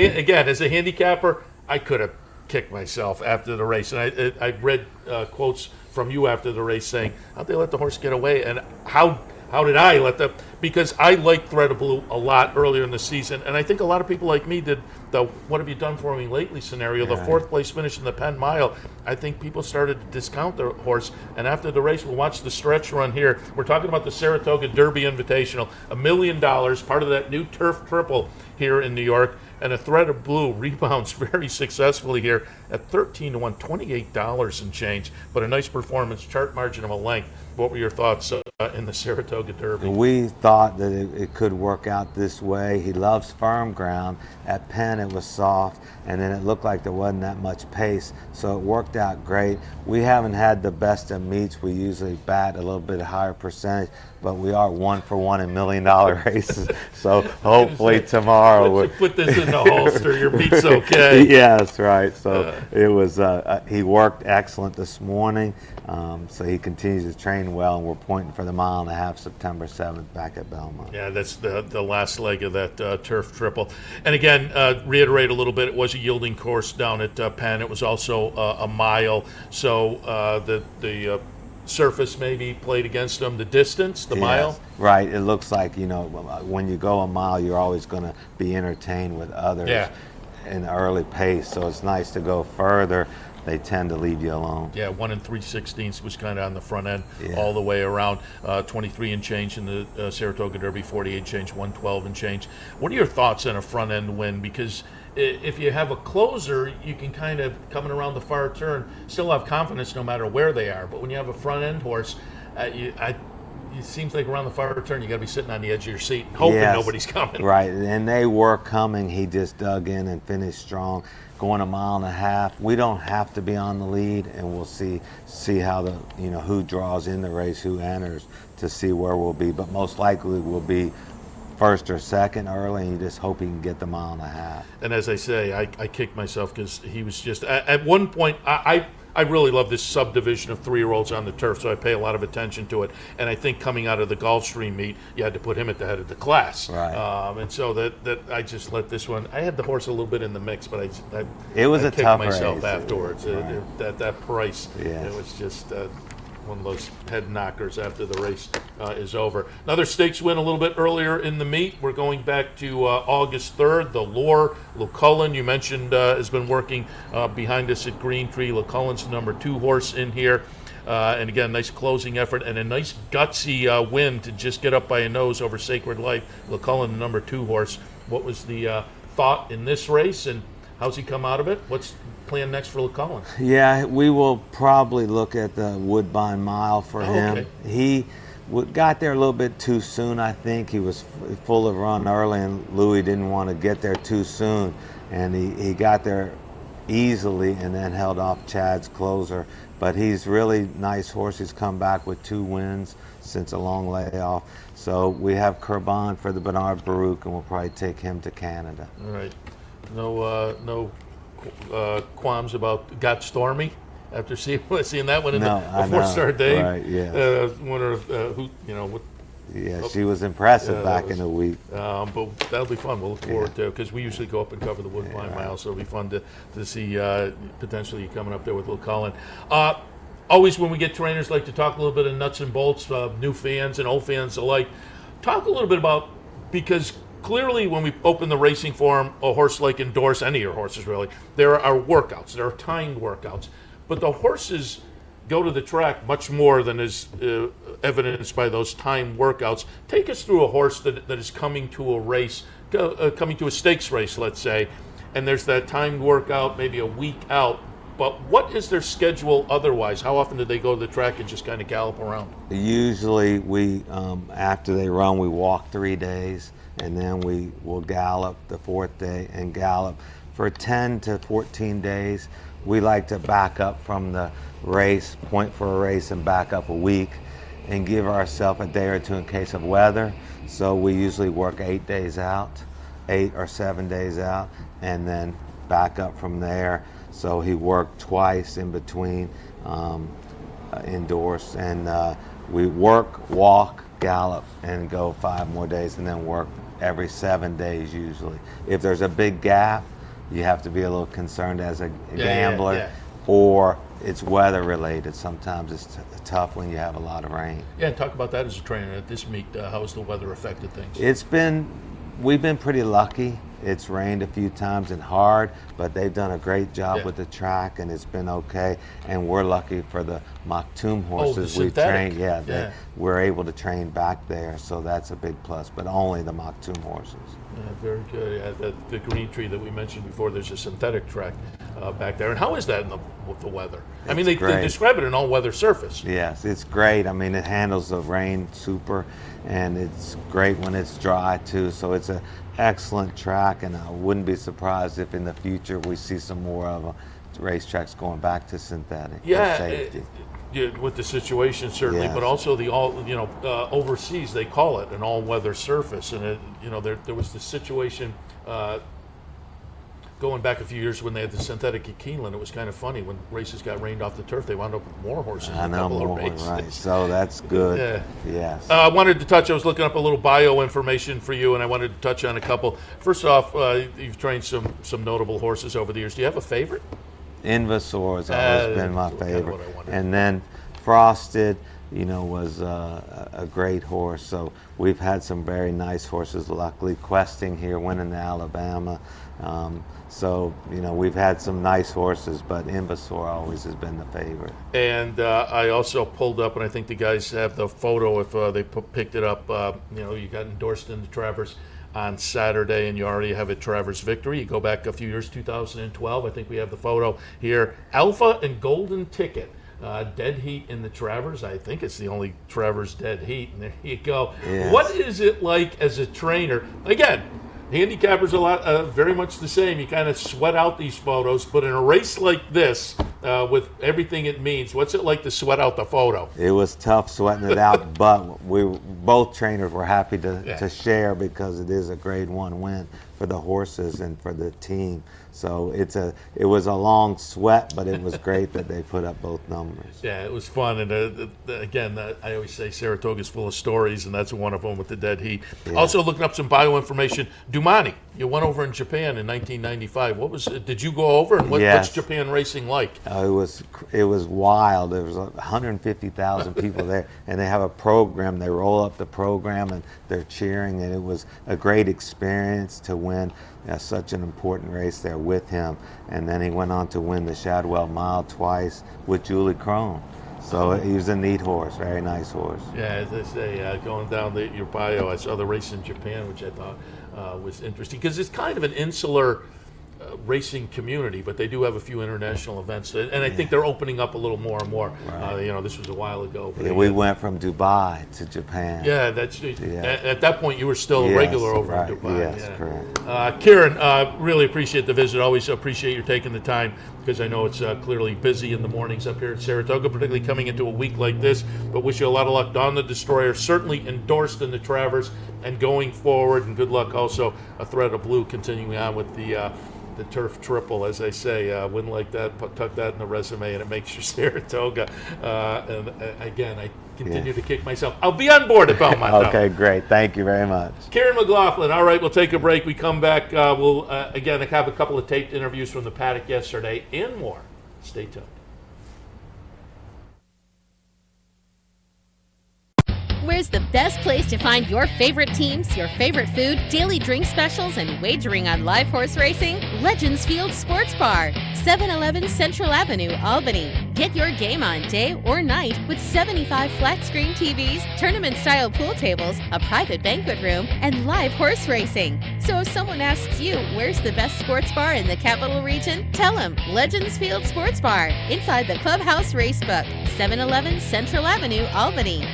handicapper, I could have kicked myself after the race. And I read quotes from you after the race saying, how'd they let the horse get away? And how did I let them? Because I liked Thread of Blue a lot earlier in the season, and I think a lot of people like me did the "what have you done for me lately" scenario. The 4th place finish in the Penn Mile. I think people started to discount the horse, and after the race, we'll watch the stretch run here. We're talking about the Saratoga Derby Invitational, $1 million, part of that new turf triple here in New York. And a Thread of Blue rebounds very successfully here at 13-1, $28 and change, but a nice performance, chart margin of a length. What were your thoughts in the Saratoga Derby? We thought that it could work out this way. He loves firm ground. At Penn, it was soft, and then it looked like there wasn't that much pace, so it worked out great. We haven't had the best of meets. We usually bat a little bit higher percentage, but we are 1 for 1 in $1 million races. So hopefully tomorrow. Once you put this in the holster, your meat's okay. Yeah, that's right. So it was. He worked excellent this morning. So he continues to train well, and we're pointing for the 1.5 miles September 7th back at Belmont. Yeah, that's the last leg of that turf triple. And again, reiterate a little bit, it was a yielding course down at Penn. It was also a mile, so the surface maybe played against them. The distance, the mile? Right. It looks like, when you go a mile, you're always going to be entertained with others in the early pace, so it's nice to go further. They tend to leave you alone. Yeah, 1 3/16 was kind of on the front end all the way around. 23 and change in the Saratoga Derby, 48 and change, 112 and change. What are your thoughts on a front end win? Because if you have a closer, you can kind of, coming around the far turn, still have confidence no matter where they are. But when you have a front end horse, it seems like around the far turn, you got to be sitting on the edge of your seat, hoping nobody's coming. Right, and they were coming. He just dug in and finished strong. Going 1.5 miles. We don't have to be on the lead, and we'll see how who draws in the race, who enters, to see where we'll be. But most likely we'll be first or second early, and you just hope he can get the 1.5 miles. And as I say, I kicked myself because he was just at one point. I really love this subdivision of 3-year-olds on the turf, so I pay a lot of attention to it. And I think coming out of the Gulfstream meet, you had to put him at the head of the class. Right. And so that I just let this one. I had the horse a little bit in the mix, but it was I a kicked tough myself race. afterwards. Right. That price, yes. It was just one of those head knockers after the race is over. Another stakes win a little bit earlier in the meet. We're going back to August 3rd. The Lure, Mclaughlin, you mentioned, has been working behind us at Green Tree. Mclaughlin's the number 2 horse in here. And again, nice closing effort and a nice gutsy win to just get up by a nose over Sacred Life. Mclaughlin, the number 2 horse. What was the thought in this race, and how's he come out of it? What's plan next for Mclaughlin? Yeah, we will probably look at the Woodbine Mile for him. Okay. He got there a little bit too soon, I think. He was full of run early, and Louis didn't want to get there too soon. And he got there easily and then held off Chad's closer. But he's really nice horse. He's come back with 2 wins since a long layoff. So we have Kurban for the Bernard Baruch, and we'll probably take him to Canada. All right. No qualms about Got Stormy after seeing that one in the 4-star day. Right, yeah. Wonder who what. Yeah, she was impressive back in the week. But that'll be fun. We'll look forward to it because we usually go up and cover the Woodbine Mile, so it'll be fun to see potentially coming up there with Mclaughlin. Always when we get trainers, like to talk a little bit of nuts and bolts, new fans and old fans alike. Talk a little bit about, because clearly when we open the racing forum, a horse like Endorse, any of your horses really, there are workouts, there are timed workouts, but the horses go to the track much more than is evidenced by those timed workouts. Take us through a horse that is coming to a race, coming to a stakes race, let's say, and there's that timed workout maybe a week out, but what is their schedule otherwise? How often do they go to the track and just kind of gallop around? Usually we, after they run, we walk 3 days, and then we will gallop the 4th day and gallop for 10 to 14 days. We like to back up from the race, point for a race, and back up a week and give ourselves a day or 2 in case of weather. So we usually work 8 days out, 8 or 7 days out, and then back up from there. So he worked twice in between Endorse, and we work, walk, gallop, and go 5 more days, and then work every 7 days usually. If there's a big gap, you have to be a little concerned as a gambler, or it's weather related. Sometimes it's tough when you have a lot of rain. Yeah, and talk about that as a trainer at this meet. How has the weather affected things? We've been pretty lucky. It's rained a few times and hard, but they've done a great job with the track, and it's been okay. And we're lucky for the Maktoum horses we've trained. We're able to train back there, so that's a big plus, but only the Maktoum horses. Yeah, very good. Yeah, the Green Tree that we mentioned before, there's a synthetic track back there. And how is that with the weather? I mean, they describe it an all-weather surface. Yes, it's great. I mean, it handles the rain super, and it's great when it's dry, too. So it's an excellent track, and I wouldn't be surprised if in the future we see some more of racetracks going back to synthetic for safety. with the situation certainly, Yes. but also the overseas they call it an all-weather surface, and there was this situation going back a few years when they had the synthetic at Keeneland. It was kind of funny when races got rained off the turf. They wound up with more horses in a couple of races. Right. So that's good. Yeah. Yes. I wanted to touch. I was looking up a little bio information for you, and I wanted to touch on a couple. First off, you've trained some notable horses over the years. Do you have a favorite? Invasor has always been my kind of favorite. what I wondered. And then Frosted, was a great horse. So we've had some very nice horses. Luckily, Questing here winning the Alabama. So we've had some nice horses, but Invasor always has been the favorite. And I also pulled up, and I think the guys have the photo if they picked it up. You got endorsed in the Travers on Saturday, and you already have a Travers victory. You go back a few years, 2012. I think we have the photo here. Alpha and Golden Ticket. Dead heat in the Travers. I think it's the only Travers dead heat. And there you go. Yes. What is it like as a trainer? Again, handicapper's very much the same. You kind of sweat out these photos, but in a race like this, with everything it means, what's it like to sweat out the photo? It was tough sweating it out, but both trainers were happy to share because it is a grade 1 win for the horses and for the team. So it was a long sweat, but it was great that they put up both numbers. Yeah, it was fun, and again, I always say Saratoga's full of stories, and that's one of them with the dead heat. Yeah. Also, looking up some bio information, Dumani, you went over in Japan in 1995. Did you go over, and what's Yes. Japan racing like? It was wild. There was 150,000 people there, and they have a program. They roll up the program, and they're cheering, and it was a great experience to win such an important race there with him. And then he went on to win the Shadwell Mile twice with Julie Crone. So he was a neat horse, very nice horse. Yeah, as I say, going down your bio, I saw the race in Japan, which I thought was interesting because it's kind of an insular racing community, but they do have a few international events, and I think they're opening up a little more and more. Right. This was a while ago. But Yeah, we went from Dubai to Japan. Yeah, at that point you were still a regular over in Dubai. Yes, correct. Kieran, really appreciate the visit. Always appreciate you taking the time because I know it's clearly busy in the mornings up here at Saratoga, particularly coming into a week like this. But wish you a lot of luck. Don the Destroyer, certainly endorsed in the Travers and going forward, and good luck also a thread of blue continuing on with the turf triple, as I say. Win like that, tuck that in the resume, and it makes you Saratoga. And again, I continue to kick myself. I'll be on board at Belmont. Okay, great. Thank you very much. Kieran Mclaughlin. All right, we'll take a break. We come back. We'll again have a couple of taped interviews from the paddock yesterday and more. Stay tuned. Where's the best place to find your favorite teams, your favorite food, daily drink specials, and wagering on live horse racing? Legends Field Sports Bar, 711 Central Avenue, Albany. Get your game on day or night with 75 flat-screen TVs, tournament-style pool tables, a private banquet room, and live horse racing. So if someone asks you, where's the best sports bar in the Capital Region? Tell them Legends Field Sports Bar, inside the Clubhouse Racebook, 711 Central Avenue, Albany.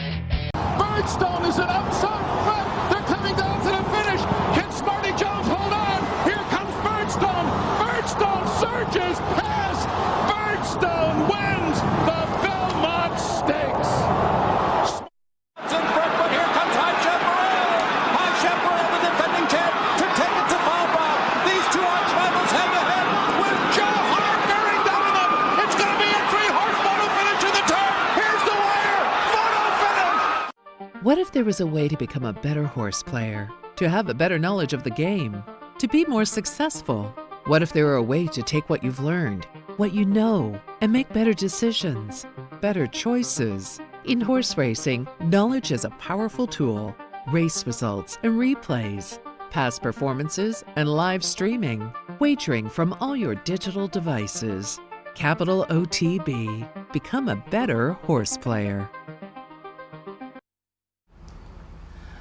Birdstone is an outside front. They're coming down to the finish. Can Smarty Jones hold on? Here comes Birdstone. Birdstone surges past. Birdstone wins the Belmont Stakes. In front, but here comes High Chaparral. High Chaparral, the defending champ, to take it to Bob. These two arch rivals head to head with Joe Hart bearing down on them. It's going to be a 3-horse photo finish in the turn. Here's the wire. Photo finish. What if there was a way to become a better horse player, to have a better knowledge of the game, to be more successful? What if there were a way to take what you've learned, what you know, and make better decisions, better choices? In horse racing, knowledge is a powerful tool. Race results and replays, past performances and live streaming, wagering from all your digital devices. Capital OTB. Become a better horse player.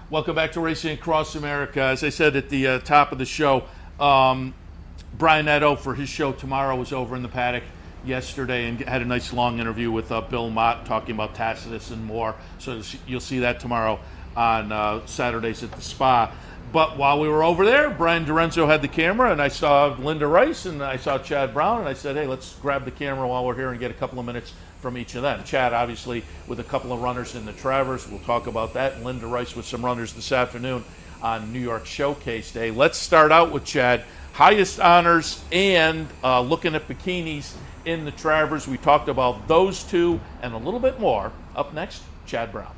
Welcome back to Racing Across America. As I said at the top of the show, Brian Edo for his show tomorrow was over in the paddock yesterday and had a nice long interview with Bill Mott talking about Tacitus and more. So you'll see that tomorrow on Saturdays at the Spa. But while we were over there, Brian Dorenzo had the camera, and I saw Linda Rice and I saw Chad Brown, and I said, hey, let's grab the camera while we're here and get a couple of minutes from each of them. Chad, obviously, with a couple of runners in the Travers. We'll talk about that. And Linda Rice with some runners this afternoon on New York Showcase Day. Let's start out with Chad. Highest honors and looking at bikinis in the Travers. We talked about those two and a little bit more. Up next, Chad Brown.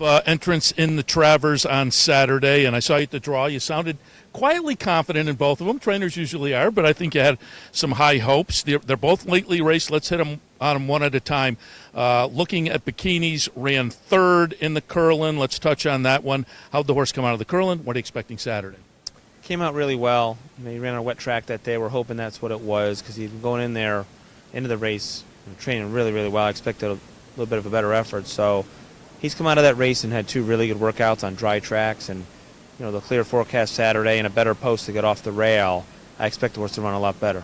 Entrance in the Travers on Saturday, and I saw you at the draw. You sounded quietly confident in both of them. Trainers usually are, but I think you had some high hopes. They're both lately raced. Let's hit them on them one at a time. Looking at bikinis, ran third in the Curlin. Let's touch on that one. How'd the horse come out of the Curlin? What are you expecting Saturday? Came out really well. He ran on a wet track that day. We're hoping that's what it was because he'd been going in there into the race and training really, really well. I expected a little bit of a better effort. So he's come out of that race and had two really good workouts on dry tracks, and the clear forecast Saturday and a better post to get off the rail. I expect the horse to run a lot better.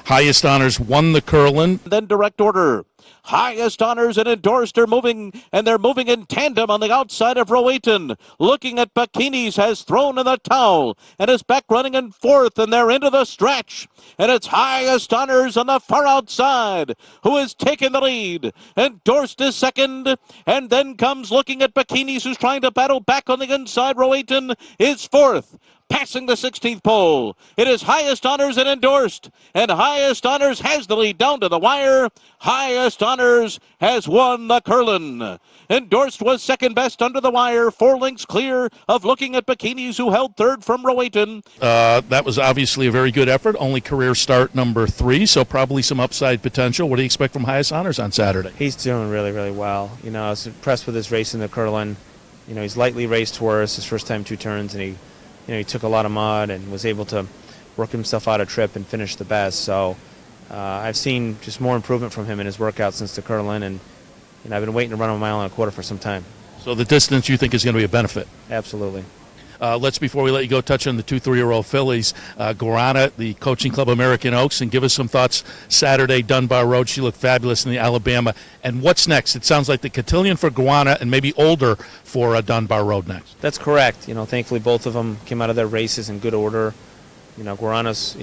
Highest honors won the Curlin. Then direct order. Highest honors and endorsed are moving, and they're moving in tandem on the outside of Rowayton. Looking at bikinis, has thrown in the towel and is back running in fourth, and they're into the stretch. And it's highest honors on the far outside, who is taking the lead. Endorsed is second, and then comes looking at bikinis, who's trying to battle back on the inside. Rowayton is fourth. Passing the 16th pole, it is highest honors and endorsed, and highest honors has the lead down to the wire. Highest honors has won the Curlin. Endorsed was second best under the wire, 4 lengths clear of looking at bikinis, who held third from Rowayton. That was obviously a very good effort, only career start number 3, so probably some upside potential. What do you expect from highest honors on Saturday? He's doing really, really well. I was impressed with his race in the Curlin. He's lightly raced horse, his first time 2 turns, and he took a lot of mud and was able to work himself out a trip and finish the best. So I've seen just more improvement from him in his workout since the Curlin, and I've been waiting to run a mile and a quarter for some time. So the distance you think is going to be a benefit? Absolutely. Let's, before we let you go, touch on the 2 3-year-old fillies. Guarana, the Coaching Club American Oaks, and give us some thoughts Saturday, Dunbar Road. She looked fabulous in the Alabama. And what's next? It sounds like the cotillion for Guarana and maybe older for Dunbar Road next. That's correct. Thankfully both of them came out of their races in good order. Guarana's,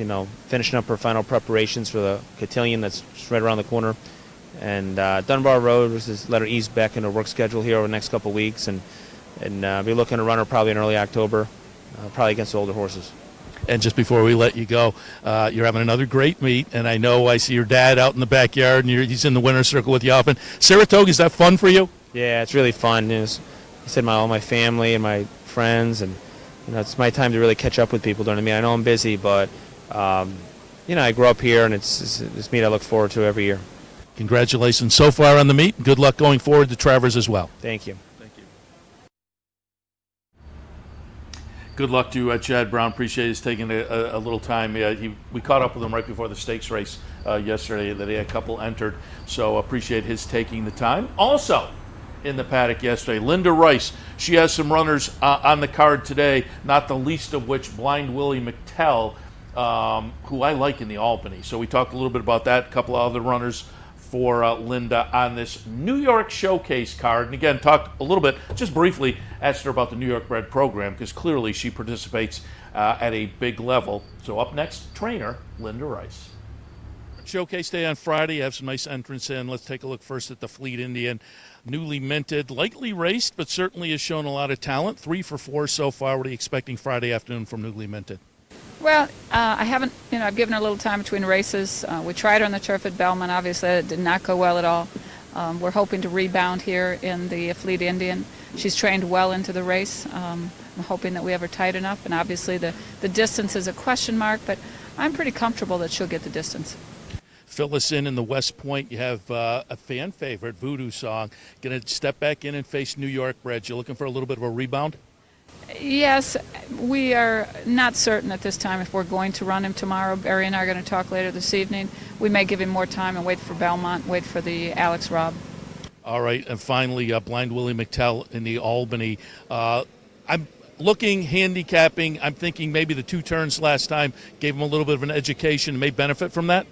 finishing up her final preparations for the cotillion that's just right around the corner. And Dunbar Road was just let her ease back into her work schedule here over the next couple of weeks, and be looking to run her probably in early October, probably against the older horses. And just before we let you go, you're having another great meet, and I see your dad out in the backyard, and he's in the winner's circle with you often. Saratoga, is that fun for you? Yeah, it's really fun. I said all my family and my friends, and it's my time to really catch up with people during the meet. I know I'm busy, but I grew up here, and it's this meet I look forward to every year. Congratulations so far on the meet. Good luck going forward to Travers as well. Thank you. Good luck to Chad Brown. Appreciate his taking a little time. We caught up with him right before the stakes race yesterday. That he had a couple entered, so appreciate his taking the time. Also in the paddock yesterday, Linda Rice. She has some runners on the card today, not the least of which Blind Willie McTell, who I like in the Albany. So we talked a little bit about that. A couple of other runners for Linda on this New York Showcase card. And again, talked a little bit, just briefly, asked her about the New York bred program, because clearly she participates at a big level. So up next, trainer Linda Rice. Showcase Day on Friday. You have some nice entrants in. Let's take a look first at the Fleet Indian. Newly minted, lightly raced, but certainly has shown a lot of talent. 3 for 4 so far. What are you expecting Friday afternoon from newly minted? Well, I haven't, I've given her a little time between races. We tried her on the turf at Belmont. Obviously, it did not go well at all. We're hoping to rebound here in the Fleet Indian. She's trained well into the race. I'm hoping that we have her tight enough. And obviously, the distance is a question mark, but I'm pretty comfortable that she'll get the distance. Fill us in the West Point. You have a fan favorite, Voodoo Song. Going to step back in and face New York breds. You're looking for a little bit of a rebound? Yes, we are not certain at this time if we're going to run him tomorrow. Barry and I are going to talk later this evening. We may give him more time and wait for Belmont, wait for the Alex Robb. All right, and finally, Blind Willie McTell in the Albany. I'm looking, handicapping. I'm thinking maybe the 2 turns last time gave him a little bit of an education, may benefit from that?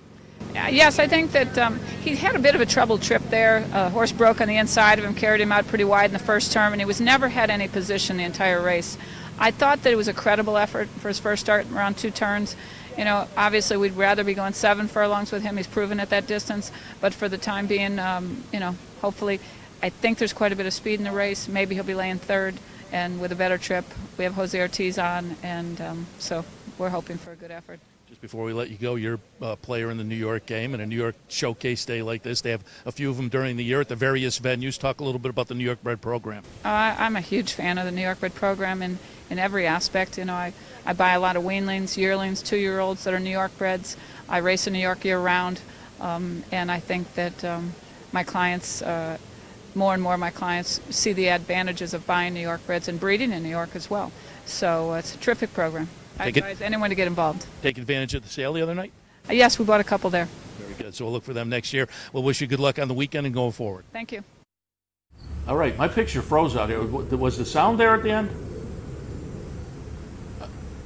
Yes, I think that he had a bit of a troubled trip there. A horse broke on the inside of him, carried him out pretty wide in the first turn, and he was never had any position the entire race. I thought that it was a credible effort for his first start around 2 turns. You know, obviously we'd rather be going 7 furlongs with him. He's proven at that distance. But for the time being, you know, hopefully, I think there's quite a bit of speed in the race. Maybe he'll be laying 3rd, and with a better trip. We have Jose Ortiz on, and so we're hoping for a good effort. Just before we let you go, you're a player in the New York game, and a New York showcase day like this. They have a few of them during the year at the various venues. Talk a little bit about the New York bred program. I'm a huge fan of the New York bred program in every aspect. You know, I buy a lot of weanlings, yearlings, 2-year-olds that are New York breds. I race in New York year-round, and I think that my clients, more and more of my clients, see the advantages of buying New York breds and breeding in New York as well. So it's a terrific program. I advise anyone to get involved. Take advantage of the sale the other night? Yes, we bought a couple there. Very good. So we'll look for them next year. We'll wish you good luck on the weekend and going forward. Thank you. All right, my picture froze out here. Was the sound there at the end?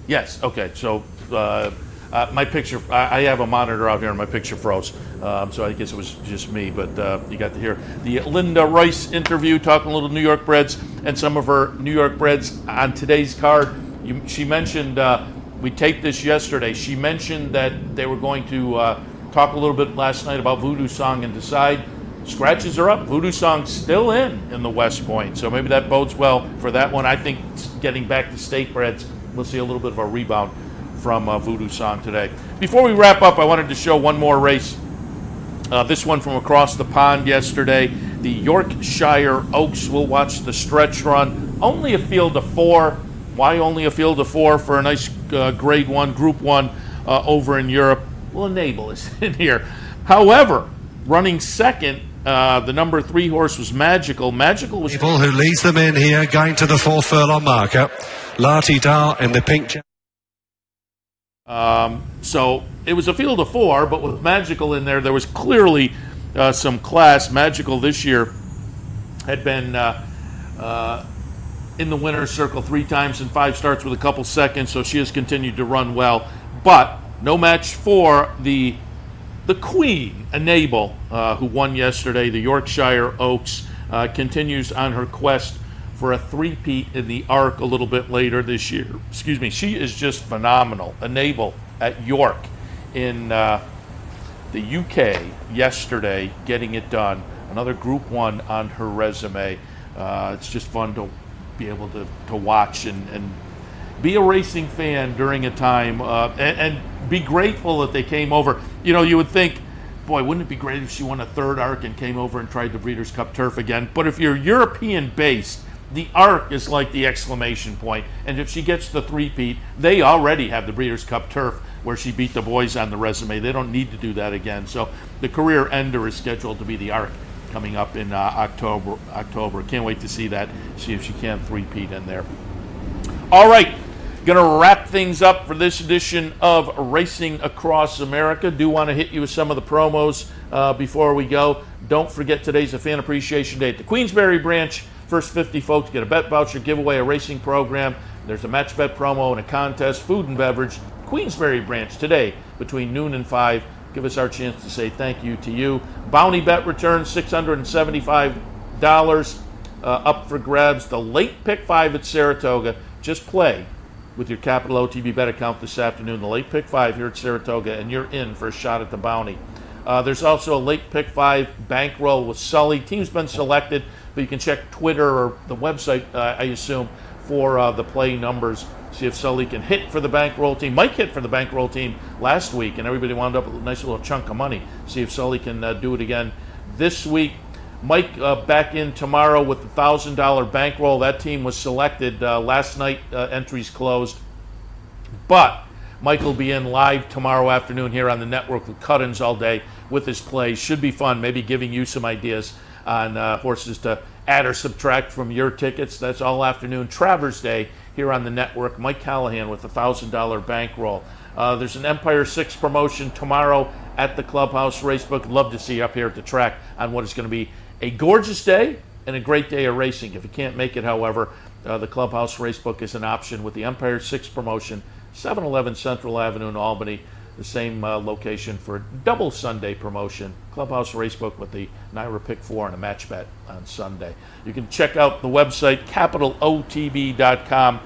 Yes, okay. So my picture, I have a monitor out here and my picture froze. So I guess it was just me, but you got to hear the Linda Rice interview, talking a little New York breds and some of her New York breds on today's card. She mentioned, we taped this yesterday, she mentioned that they were going to talk a little bit last night about Voodoo Song and decide. Scratches are up. Voodoo Song's still in the West Point, so maybe that bodes well for that one. I think getting back to state breds, we'll see a little bit of a rebound from Voodoo Song today. Before we wrap up, I wanted to show one more race. This one from across the pond yesterday. The Yorkshire Oaks will watch the stretch run. Only a field of 4. Why only a field of 4 for a nice grade 1, group 1 over in Europe? Well, Enable is in here. However, running second, the number 3 horse was Magical. Magical was... People who leads them in here, going to the 4 furlong marker. Lati Dar in the pink... So it was a field of 4, but with Magical in there was clearly some class. Magical this year had been in the winner's circle 3 times in 5 starts with a couple seconds, so she has continued to run well. But no match for the Queen, Enable, who won yesterday. The Yorkshire Oaks continues on her quest for a 3-peat in the Arc a little bit later this year. Excuse me. She is just phenomenal. Enable at York in the UK yesterday, getting it done. Another Group 1 on her resume. It's just fun to be able to watch and be a racing fan during a time and be grateful that they came over. You know, you would think, boy, wouldn't it be great if she won a 3rd Arc and came over and tried the Breeders' Cup Turf again? But if you're European-based, the Arc is like the exclamation point. And if she gets the 3-peat, they already have the Breeders' Cup Turf where she beat the boys on the resume. They don't need to do that again. So the career ender is scheduled to be the Arc coming up in October. Can't wait to see that, see if she can 3-peat in there. All right, going to wrap things up for this edition of Racing Across America. Do want to hit you with some of the promos before we go. Don't forget, today's a Fan Appreciation Day at the Queensberry branch. First 50 folks get a bet voucher giveaway, a racing program. There's a match bet promo and a contest, food and beverage. Queensberry branch today between noon and 5. Give us our chance to say thank you to you. Bounty bet return, $675 up for grabs. The late pick 5 at Saratoga. Just play with your Capital OTB bet account this afternoon. The late pick 5 here at Saratoga, and you're in for a shot at the bounty. There's also a late pick 5 bankroll with Sully. Team's been selected, but you can check Twitter or the website, I assume, for the play numbers. See if Sully can hit for the bankroll team. Mike hit for the bankroll team last week, and everybody wound up with a nice little chunk of money. See if Sully can do it again this week. Mike back in tomorrow with the $1,000 bankroll. That team was selected last night. Entries closed. But Mike will be in live tomorrow afternoon here on the network with cut-ins all day with his plays. Should be fun, maybe giving you some ideas on horses to add or subtract from your tickets. That's all afternoon. Travers Day here on the network. Mike Callahan with the $1,000 bankroll. There's an Empire 6 promotion tomorrow at the Clubhouse Racebook. Love to see you up here at the track on what is going to be a gorgeous day and a great day of racing. If you can't make it, however, the Clubhouse Racebook is an option with the Empire 6 promotion, 711 Central Avenue in Albany. The same location for a double Sunday promotion. Clubhouse Racebook with the Naira Pick 4 and a match bet on Sunday. You can check out the website, capitalotb.com,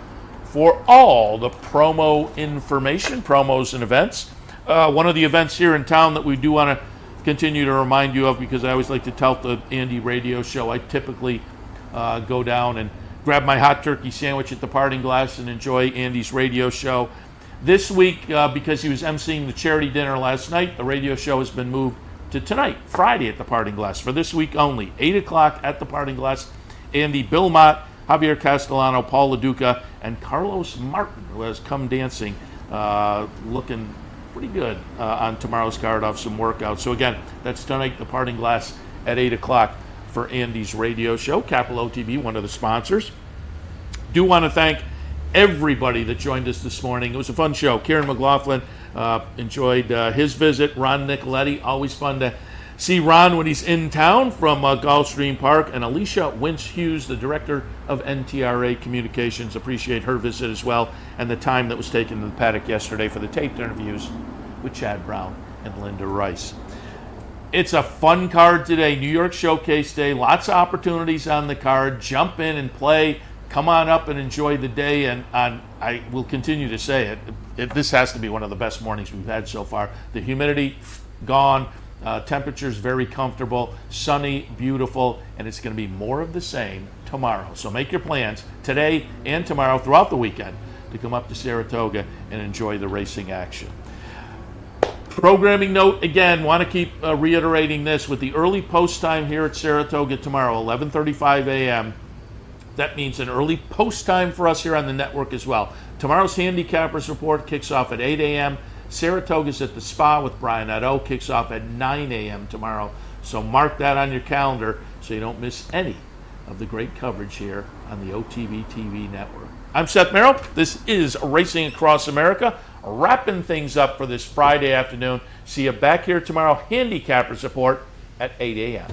for all the promo information, promos and events. One of the events here in town that we do want to continue to remind you of, because I always like to tout the Andy radio show. I typically go down and grab my hot turkey sandwich at the Parting Glass and enjoy Andy's radio show. This week, because he was emceeing the charity dinner last night, the radio show has been moved to tonight, Friday, at the Parting Glass, for this week only. 8 o'clock at the Parting Glass. Andy Bilmott, Javier Castellano, Paul LaDuca, and Carlos Martin, who has come dancing, looking pretty good on tomorrow's card off some workouts. So again, that's tonight, the Parting Glass at 8 o'clock for Andy's radio show. Capital OTB, one of the sponsors. Do want to thank everybody that joined us this morning. It was a fun show. Kieran Mclaughlin enjoyed his visit. Ron Nicoletti, always fun to see Ron when he's in town from Gulfstream Park. And Alicia Wincze Hughes, the director of NTRA Communications, appreciate her visit as well, and the time that was taken in the paddock yesterday for the taped interviews with Chad Brown and Linda Rice. It's a fun card today, New York Showcase Day. Lots of opportunities on the card. Jump in and play. Come on up and enjoy the day. And I will continue to say it. This has to be one of the best mornings we've had so far. The humidity gone. Temperatures very comfortable, sunny, beautiful, and it's going to be more of the same tomorrow. So make your plans today and tomorrow throughout the weekend to come up to Saratoga and enjoy the racing action. Programming note, again, want to keep reiterating this with the early post time here at Saratoga tomorrow, 11:35 a.m. That means an early post time for us here on the network as well. Tomorrow's Handicappers Report kicks off at 8 a.m. Saratoga's at the Spa with Brian Nadeau kicks off at 9 a.m. tomorrow. So mark that on your calendar so you don't miss any of the great coverage here on the OTB TV network. I'm Seth Merrow. This is Racing Across America. Wrapping things up for this Friday afternoon. See you back here tomorrow. Handicappers Report at 8 a.m.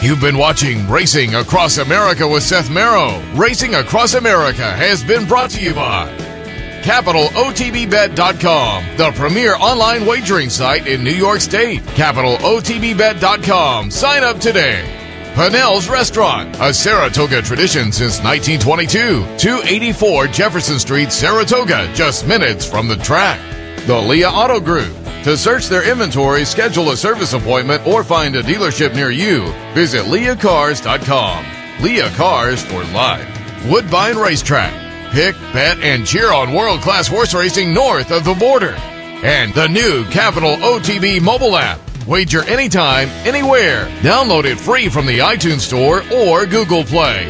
You've been watching Racing Across America with Seth Merrow. Racing Across America has been brought to you by CapitalOTBBet.com, the premier online wagering site in New York State. CapitalOTBBet.com. Sign up today. Pannell's Restaurant, a Saratoga tradition since 1922. 284 Jefferson Street, Saratoga, just minutes from the track. The Leah Auto Group. To search their inventory, schedule a service appointment, or find a dealership near you, visit leahcars.com. Leah Cars for life. Woodbine Racetrack. Pick, bet, and cheer on world-class horse racing north of the border. And the new Capital OTB mobile app. Wager anytime, anywhere. Download it free from the iTunes Store or Google Play.